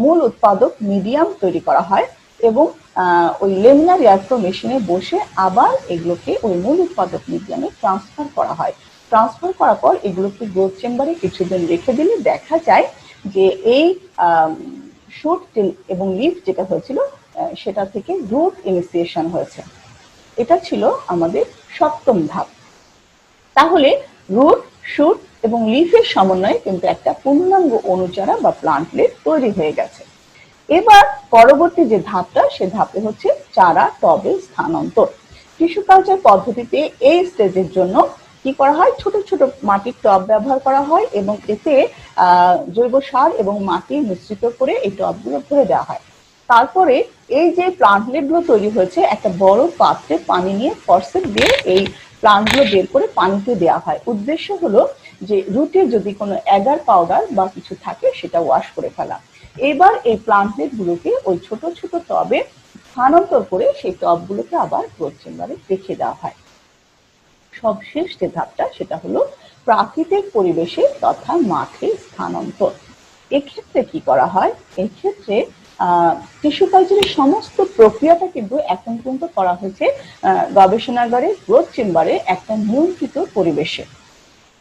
[SPEAKER 1] মূল উৎপাদক মিডিয়াম তৈরি করা হয় এবং ওই লেমিনার এয়ারফ্লো মেশিনে বসে আবার এগুলোকে ওই মূল উৎপাদক মিডিয়ামে ট্রান্সফার করা হয়। ট্রান্সফার করার পর এগুলোকে গ্রোথ চেম্বারে কিছুদিন রেখে দিলে দেখা যায় যে এই শুট এবং লিফ যেটা হয়েছিল সেটা থেকে রুট ইনিশিয়েশন হয়েছে। এটা ছিল আমাদের সপ্তম ধাপ। তাহলে রুট, শুট এবং লিফের সমন্বয়ে কিন্তু একটা পূর্ণাঙ্গ অণুচারা বা প্লান্টলেট তৈরি হয়ে গেছে। এবার পরবর্তী যে ধাপটা, সে ধাপে হচ্ছে চারা টবে স্থানান্তর। টিস্যু কালচার পদ্ধতিতে এই স্টেজের জন্য কি করা হয়, ছোট ছোট মাটির টব ব্যবহার করা হয় এবং এতে জৈব সার এবং মাটি মিশ্রিত করে এই টবগুলো ভরে দেওয়া হয়। তারপরে এই যে প্লান্টলেটগুলো তৈরি হয়েছে, একটা বড় পাত্রে পানি নিয়ে ফরসেপ দিয়ে এই প্লান্টগুলো বের করে পানিতে দেওয়া হয়। উদ্দেশ্য হলো যে রুটে যদি কোনো অ্যাগার পাউডার বা কিছু থাকে সেটা ওয়াশ করে ফেলা। এবার এই প্লান্টলেট গুলোকে ওই ছোট ছোট টবে স্থানান্তর করে সেই টবগুলোকে আবার গ্রোথ চেম্বারে রেখে দেওয়া হয়। সবশেষ যে ধাপটা, সেটা হলো প্রাকৃতিক পরিবেশে তথা মাঠে স্থানান্তর। এক্ষেত্রে কি করা হয়, এক্ষেত্রে টিস্যু কালচারের সমস্ত প্রক্রিয়াটা কিন্তু এখন পর্যন্ত করা হয়েছে গবেষণাগারে গ্রোথ চেম্বারে একটা নিয়ন্ত্রিত পরিবেশে।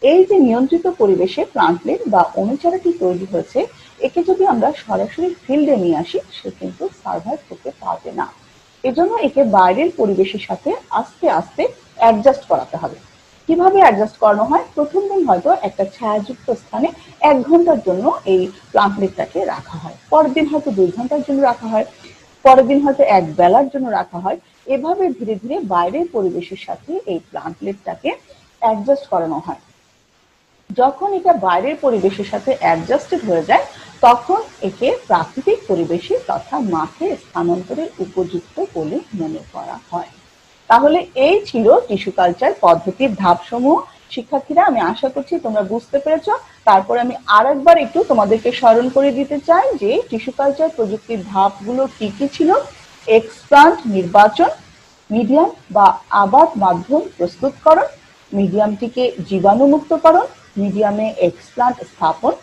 [SPEAKER 1] এই যে নিয়ন্ত্রিত পরিবেশে প্লান্টলেট বা অণুচারাটি তৈরি হয়েছে, একে যদি আমরা সরাসরি ফিল্ডে নিয়ে আসি, সে কিন্তু সার্ভাইভ করতে পারবে না। এজন্য একে বাইরের পরিবেশের সাথে আস্তে আস্তে অ্যাডজাস্ট করাতে হবে। কিভাবে অ্যাডজাস্ট করানো হয়, প্রথম দিন হয়তো একটা ছায়াযুক্ত স্থানে 1 ঘন্টার জন্য এই প্লান্টলেটটাকে রাখা হয়, পরের দিন হয়তো 2 ঘন্টার জন্য রাখা হয়, পরের দিন হয়তো 1 বেলার জন্য রাখা হয়। এভাবে ধীরে ধীরে বাইরের পরিবেশের সাথে এই প্লান্টলেটটাকে অ্যাডজাস্ট করানো হয়। যখন এটা বাইরের পরিবেশের সাথে অ্যাডজাস্টেড হয়ে যায়, তখন একে প্রাকৃতিক পরিবেশে তথা মাঠে স্থানান্তরের উপযুক্ত বলে মনে করা হয়। তাহলে এই ছিল টিস্যু কালচার পদ্ধতির ধাপসমূহ। শিক্ষার্থীরা, আমি আশা করছি তোমরা বুঝতে পেরেছ। তারপর আমি আরেকবার একটু তোমাদেরকে স্মরণ করে দিতে চাই যে টিস্যু কালচার প্রযুক্তির ধাপগুলো কি কি ছিল। এক্সপ্লান্ট নির্বাচন, মিডিয়াম বা আবাদ মাধ্যম প্রস্তুতকরণ, মিডিয়ামটিকে জীবাণুমুক্তকরণ, মিডিয়ামে এক্সপ্লান্ট স্থাপন,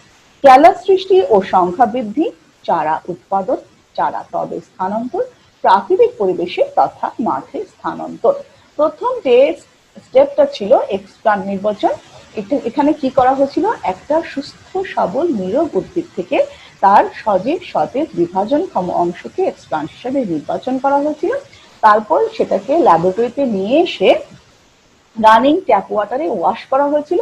[SPEAKER 1] ক্যালাস সৃষ্টি ও সংখ্যা বৃদ্ধি, চারা উৎপাদন, চারা টবে স্থানান্তর, প্রাকৃতিক পরিবেশে তথা মাঠে স্থানান্তর। প্রথম যে স্টেপটা ছিল এক্সপ্লান্ট নির্বাচন, এখানে কি করা হয়েছিল, একটা সুস্থ সবল নিরোগ উদ্ভিদ থেকে তার সজীব সতেজ বিভাজনক্ষম অংশকে এক্সপ্লান্ট হিসেবে নির্বাচন করা হয়েছিল। তারপর সেটাকে ল্যাবরেটরিতে নিয়ে এসে রানিং ট্যাপ ওয়াটারে ওয়াশ করা হয়েছিল।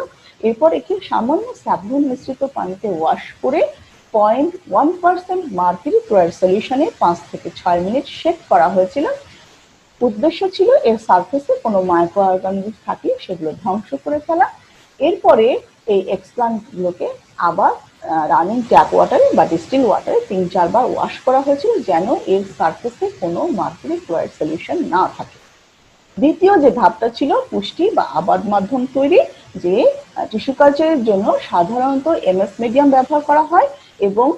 [SPEAKER 1] এরপর একে সামান্য স্যাভলন মিশ্রিত পানিতে ওয়াশ করে 0.1% মার্কিউরি ক্লোরাইড সলিউশনে 5 থেকে 6 মিনিট শেক করা হয়েছিল। উদ্দেশ্য ছিল এর সারফেসে কোনো মাইক্রো অর্গানিজম থাকলে সেগুলো ধ্বংস করে ফেলা। এরপরে এই এক্সপ্লান্ট গুলোকে আবার রানিং ট্যাপ ওয়াটারে বা ডিস্টিল ওয়াটারে 3-4 বার ওয়াশ করা হয়েছিল যেন এর সারফেসে কোনো মার্কিউরি ক্লোরাইড সলিউশন না থাকে। দ্বিতীয় যে ধাপটা ছিল পুষ্টি বা আবাদ মাধ্যম তৈরি, যে টিস্যু কালচারের জন্য সাধারণত এমএস মিডিয়াম ব্যবহার করা হয় এবং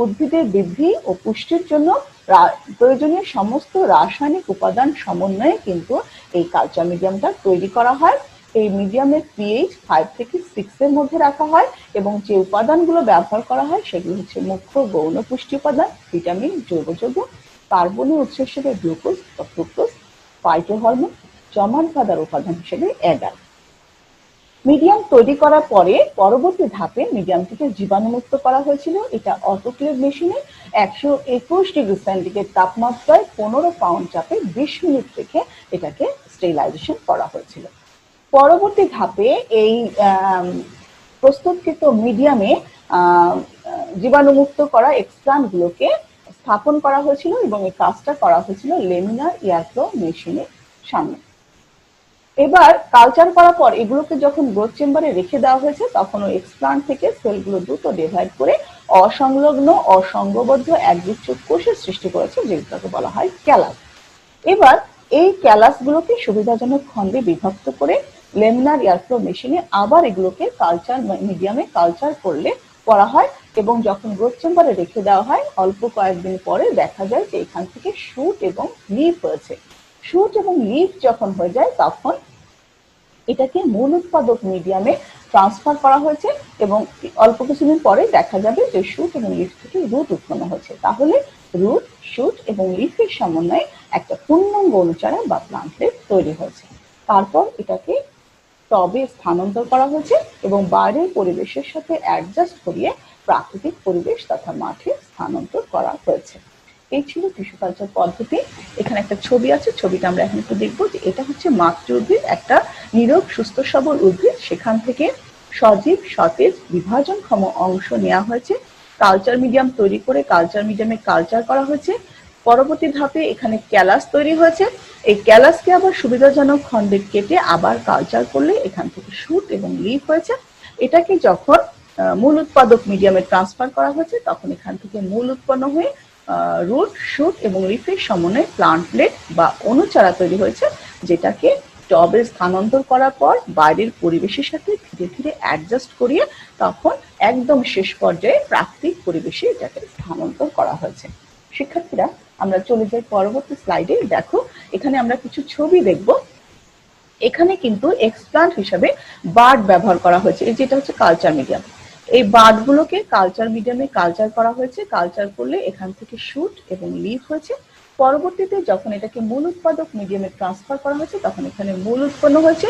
[SPEAKER 1] উদ্ভিদের বৃদ্ধি ও পুষ্টির জন্য প্রয়োজনীয় সমস্ত রাসায়নিক উপাদান সমন্বয়ে কিন্তু এই কালচার মিডিয়ামটা তৈরি করা হয়। এই মিডিয়ামের পিএইচ 5 থেকে 6 এর মধ্যে রাখা হয় এবং যে উপাদানগুলো ব্যবহার করা হয় সেগুলো হচ্ছে মুখ্য গৌণ পুষ্টি উপাদান, ভিটামিন, জৈব যৌগ, কার্বনীয় উৎস হিসেবে গ্লুকোজ বা ফ্রুক্টোজ, ফাইটোহরমোন, জমাট বাঁধার উপাদান হিসেবে অ্যাগার। মিডিয়াম তৈরি করার পরে পরবর্তী ধাপে মিডিয়ামটিকে জীবাণুমুক্ত করা হয়েছিল। এটা অটোক্লেভ মেশিনে 121 ডিগ্রি সেন্টিগ্রেড তাপমাত্রায় 15 পাউন্ড চাপে 20 মিনিট রেখে এটাকে স্টেরিলাইজেশন করা হয়েছিল। পরবর্তী ধাপে এই প্রস্তুতকৃত মিডিয়ামে জীবাণুমুক্ত করা এক্সপ্লান্ট গুলোকে স্থাপন করা হয়েছিল এবং এই কাজটা করা হয়েছিল লেমিনার এয়ারফ্লো মেশিনের সামনে। এবার কালচার করার পর এগুলোকে যখন গ্রোথ চেম্বারে রেখে দেওয়া হয়েছে তখন ওই এক্সপ্লান্ট থেকে সেলগুলো দ্রুত ডিভাইড করে অসংলগ্ন অসংঘবদ্ধ একগুচ্ছ কোষের সৃষ্টি করেছে, যেগুলোকে বলা হয় ক্যালাস। এবার এই ক্যালাস গুলোকে সুবিধাজনক খণ্ডে বিভক্ত করে লেমিনার এয়ারফ্লো মেশিনে আবার এগুলোকে কালচার মিডিয়ামে কালচার করলে করা হয় এবং যখন গ্রোথ চেম্বারে রেখে দেওয়া হয় অল্প কয়েকদিন পরে দেখা যায় যে এখান থেকে শুট এবং লিফ হয়েছে। শুট এবং লিফ যখন হয়ে যায় তখন এটাকে মূল উৎপাদক মিডিয়ামে ট্রান্সফার করা হয়েছে এবং অল্প কিছুদিন পরে দেখা যাবে যে শুট এবং লিফ থেকে রুট উৎপন্ন হয়েছে। তাহলে রুট, শুট এবং লিফের সমন্বয়ে একটা পূর্ণাঙ্গ অনুচারা বা প্লান্টলেট তৈরি হয়েছে। তারপর এটাকে টবে স্থানান্তর করা হয়েছে এবং বাইরের পরিবেশের সাথে অ্যাডজাস্ট করিয়ে প্রাকৃতিক পরিবেশ তথা মাঠে স্থানান্তর করা হয়েছে। এই ছিল টিস্যু কালচার পদ্ধতি। এখানে একটা ছবি আছে, ছবিটা আমরা এখন একটু দেখবো যে এটা হচ্ছে মাতৃ উদ্ভিদ, একটা নীরব সুস্থ সবল উদ্ভিদ। সেখান থেকে সজীব সতেজ বিভাজনক্ষম অংশ নেওয়া হয়েছে, কালচার মিডিয়াম তৈরি করে কালচার মিডিয়ামে কালচার করা হয়েছে। পরবর্তী ধাপে এখানে ক্যালাস তৈরি হয়েছে। এই ক্যালাসকে আবার সুবিধাজনক খণ্ডে কেটে আবার কালচার করলে এখান থেকে শুট এবং লিফ হয়েছে। এটাকে যখন মূল উৎপাদক মিডিয়ামে ট্রান্সফার করা হয়েছে তখন এখান থেকে মূল উৎপন্ন হয়ে রুট, শুট এবং লিফের সমন্বয়ে প্লান্টলেট বা অনুচারা তৈরি হয়েছে, যেটাকে টবে স্থানান্তর করার পর বাইরের পরিবেশের সাথে ধীরে ধীরে অ্যাডজাস্ট করিয়ে তখন একদম শেষ পর্যায়ে প্রাকৃতিক পরিবেশে এটাকে স্থানান্তর করা হয়েছে। শিক্ষার্থীরা, আমরা চলে যাই পরবর্তী স্লাইডে। দেখো এখানে আমরা কিছু ছবি দেখব। এখানে কিন্তু এক্সপ্লান্ট হিসেবে বার্ড ব্যবহার করা হয়েছে, যেটা হচ্ছে কালচার মিডিয়াম। এই বার্ডগুলোকে কালচার মিডিয়ামে কালচার করা হয়েছে, কালচার করলে এখান থেকে শুট এবং লিফ হয়েছে। পরবর্তীতে যখন এটাকে মূল উৎপাদক মিডিয়ামে ট্রান্সফার করা হয়েছে তখন এখানে মূল উৎপন্ন হয়েছে,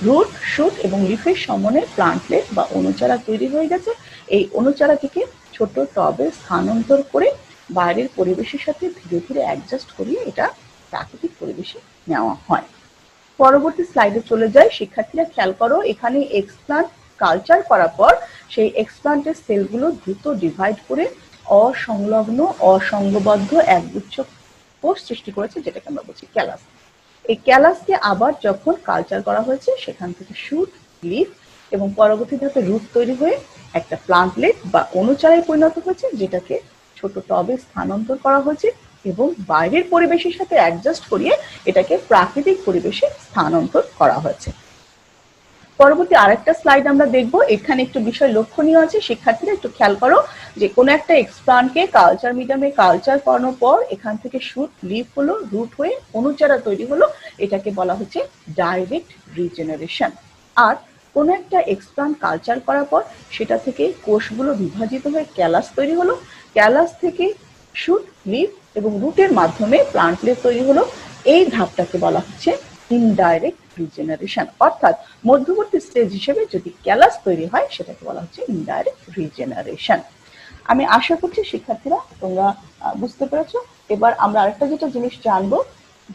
[SPEAKER 1] রুট, শুট এবং লিফের সমন্বয়ে প্লান্টলেট বা অনুচারা তৈরি হয়ে গেছে। এই অনুচারাটিকে ছোট টবে স্থানান্তর করে বাইরের পরিবেশের সাথে ধীরে ধীরে অ্যাডজাস্ট করিয়ে এটা প্রাকৃতিক পরিবেশে নেওয়া হয়। পরবর্তী স্লাইডে চলে যায়। শিক্ষার্থীরা খেয়াল করো, এখানে এক্সপ্লান্ট কালচার করার পর সেই এক্সপ্লান্টের সেলগুলো দ্রুত ডিভাইড করে অসংলগ্ন অসংঘবদ্ধ একগুচ্ছ কোষ সৃষ্টি করেছে, যেটাকে আমরা বলছি ক্যালাস। এই ক্যালাসকে আবার যখন কালচার করা হয়েছে সেখান থেকে শুট, লিফ এবং পরবর্তী ধাপে রুট তৈরি হয়ে একটা প্লান্টলেট বা অণুচারায় পরিণত হয়েছে, যেটাকে ছোট টবে স্থানান্তর করা হয়েছে এবং বাইরের পরিবেশের সাথে অ্যাডজাস্ট করিয়ে এটাকে প্রাকৃতিক পরিবেশে স্থানান্তর করা হয়েছে। পরবর্তী আরেকটা স্লাইড আমরা দেখব। এখানে একটু বিষয় লক্ষণীয় আছে, শিক্ষার্থীরা একটু খেয়াল করো যে কোনো একটা এক্সপ্লান্টকে কালচার মিডিয়ামে কালচার করানোর পর এখান থেকে শুট লিফ হলো, রুট হয়ে অণুচারা তৈরি হলো, এটাকে বলা হচ্ছে ডাইরেক্ট রিজেনারেশন। আর কোনো একটা এক্সপ্লান্ট কালচার করার পর সেটা থেকে কোষগুলো বিভাজিত হয়ে ক্যালাস তৈরি হলো, ক্যালাস থেকে শুট লিফ এবং রুটের মাধ্যমে প্লান্টলেট তৈরি হলো, এই ধাপটাকে বলা হচ্ছে ইনডাইরেক্ট রিজেনারেশন। অর্থাৎ মধ্যবর্তী স্টেজ হিসেবে যদি ক্যালাস তৈরি হয় সেটাকে বলা হচ্ছে ইনডাইরেক্ট রিজেনারেশন। আমি আশা করছি শিক্ষার্থীরা তোমরা বুঝতে পেরেছো। এবার আমরা আরেকটা যেটা জিনিস জানবো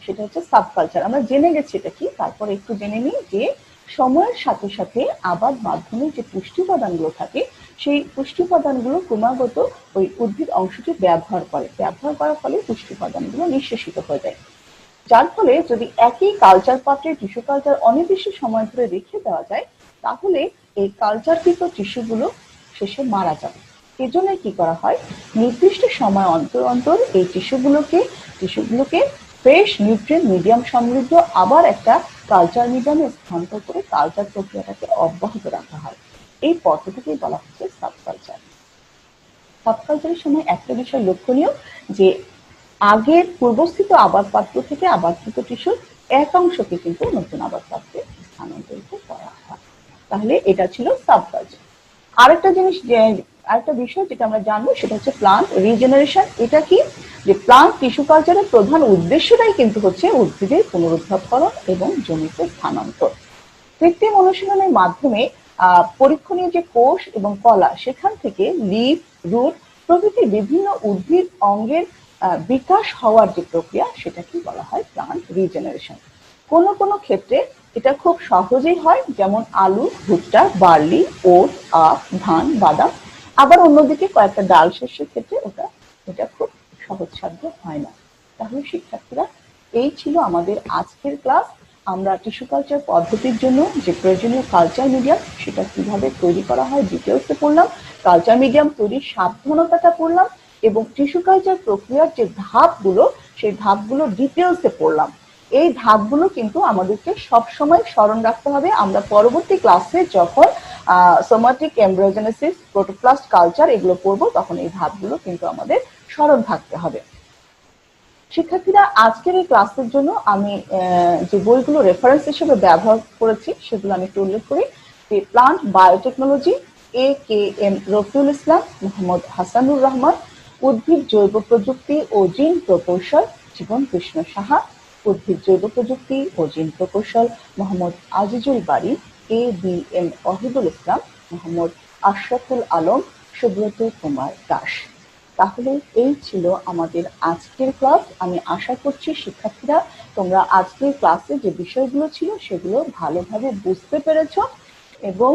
[SPEAKER 1] সেটা হচ্ছে সাবকালচার। আমরা জেনে গেছি এটা কি, তারপর একটু জেনে নিই যে সময়ের সাথে সাথে আবাদ মাধ্যমে যে পুষ্টি উপাদানগুলো থাকে সেই পুষ্টি উপাদানগুলো ক্রমাগত ওই উদ্ভিদ অংশটি ব্যবহার করার ফলে পুষ্টি উপাদানগুলো নিঃশেষিত হয়ে যায়। যার ফলে যদি একই কালচার পাত্রে টিস্যু কালচার অনির্দিষ্ট সময় ধরে রেখে দেওয়া যায় তাহলে এই কালচারকৃত টিস্যুগুলো শেষে মারা যাবে। এজন্য কি করা হয়, নির্দিষ্ট সময় অন্তর অন্তর এই টিস্যুগুলোকে ফ্রেশ নিউট্রিয়েন্ট মিডিয়াম সমৃদ্ধ আবার একটা কালচার মিডিয়ামে স্থানান্তর করে কালচার প্রক্রিয়াটাকে অব্যাহত রাখা হয়। এই পদ্ধতিকেই বলা হচ্ছে সাবকালচার। সাবকালচারের সময় একটা বিষয় লক্ষণীয় যে আগের পূর্বস্থিত আবাদ পাত্র থেকে আবাদকৃত টিস্যুর এক অংশকে কিন্তু নতুন আবাদ পাত্রে স্থানান্তরিত করা হয়। তাহলে এটা ছিল সাবকালচার। আরেকটা বিষয় যেটা আমরা জানবো সেটা হচ্ছে প্লান্ট রিজেনারেশন। এটা কি, যে প্লান্ট টিস্যু কালচারের প্রধান উদ্দেশ্যটাই কিন্তু হচ্ছে উদ্ভিদের পুনরুদ্ধারকরণ এবং জমিতে স্থানান্তর। কৃত্রিম অনুশীলনের মাধ্যমে পরীক্ষণীয় যে কোষ এবং কলা সেখান থেকে লিফ, রুট প্রভৃতি বিভিন্ন উদ্ভিদ অঙ্গের বিকাশ হওয়ার যে প্রক্রিয়া সেটাকে বলা হয় প্লান্ট রিজেনারেশন। কোনো কোনো ক্ষেত্রে এটা খুব সহজেই হয়, যেমন আলু, ভুট্টা, বার্লি, ওট, আখ, ধান, বাদাম। আবার অন্যদিকে কয়েকটা ডাল শস্যের ক্ষেত্রে এটা খুব সহজসাধ্য হয় না। তাহলে শিক্ষার্থীরা এই ছিল আমাদের আজকের ক্লাস। আমরা টিস্যু কালচার পদ্ধতির জন্য যে প্রয়োজনীয় কালচার মিডিয়াম সেটা কিভাবে তৈরি করা হয় ডিটেলসে পড়লাম, কালচার মিডিয়াম তৈরির সাবধানতাটা পড়লাম এবং টিস্যু কালচার প্রক্রিয়ার যে ধাপগুলো সেই ধাপগুলো ডিটেলসে পড়লাম। এই ধাপগুলো কিন্তু আমাদেরকে সবসময় স্মরণ রাখতে হবে। আমরা পরবর্তী ক্লাসে যখন সোমাটিক এমব্রিওজেনেসিস, প্রোটোপ্লাস্ট কালচার এগুলো পড়বো তখন এই ধাপগুলো কিন্তু আমাদের স্মরণ থাকতে হবে। শিক্ষার্থীরা আজকের এই ক্লাসের জন্য আমি যে বইগুলো রেফারেন্স হিসেবে ব্যবহার করেছি সেগুলো আমি একটু উল্লেখ করি। প্লান্ট বায়োটেকনোলজি, AKM রফিউল ইসলাম, মোহাম্মদ হাসানুর রহমান। উদ্ভিদ জৈব প্রযুক্তি ও জিন প্রকৌশল, জীবন কৃষ্ণ সাহা। উদ্ভিদ জৈব প্রযুক্তি ও জিন প্রকৌশল, মোহাম্মদ আজিজুল বারী। ABM ওয়াহিদুল ইসলাম, মোহাম্মদ আশরাফুল আলম, সুব্রত কুমার দাস। তাহলে এই ছিল আমাদের আজকের ক্লাস। আমি আশা করছি শিক্ষার্থীরা তোমরা আজকের ক্লাসে যে বিষয়গুলো ছিল সেগুলো ভালোভাবে বুঝতে পেরেছো এবং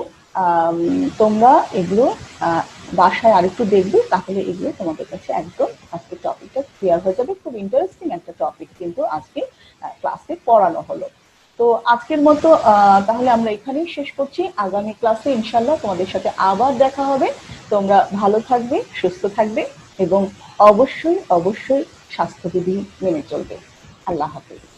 [SPEAKER 1] তোমরা এগুলো বাসায় আরেকটু দেখবে, তাহলে এগুলো তোমাদের কাছে একদম আজকে টপিকটা ক্লিয়ার হয়ে যাবে। খুব ইন্টারেস্টিং একটা টপিক কিন্তু আজকে ক্লাসে পড়ানো হলো। তো আজকের মতো তাহলে আমরা এখানেই শেষ করছি। আগামী ক্লাসে ইনশাল্লাহ তোমাদের সাথে আবার দেখা হবে। তোমরা ভালো থাকবে, সুস্থ থাকবে এবং অবশ্যই অবশ্যই স্বাস্থ্যবিধি মেনে চলবে। আল্লাহ হাফেজ।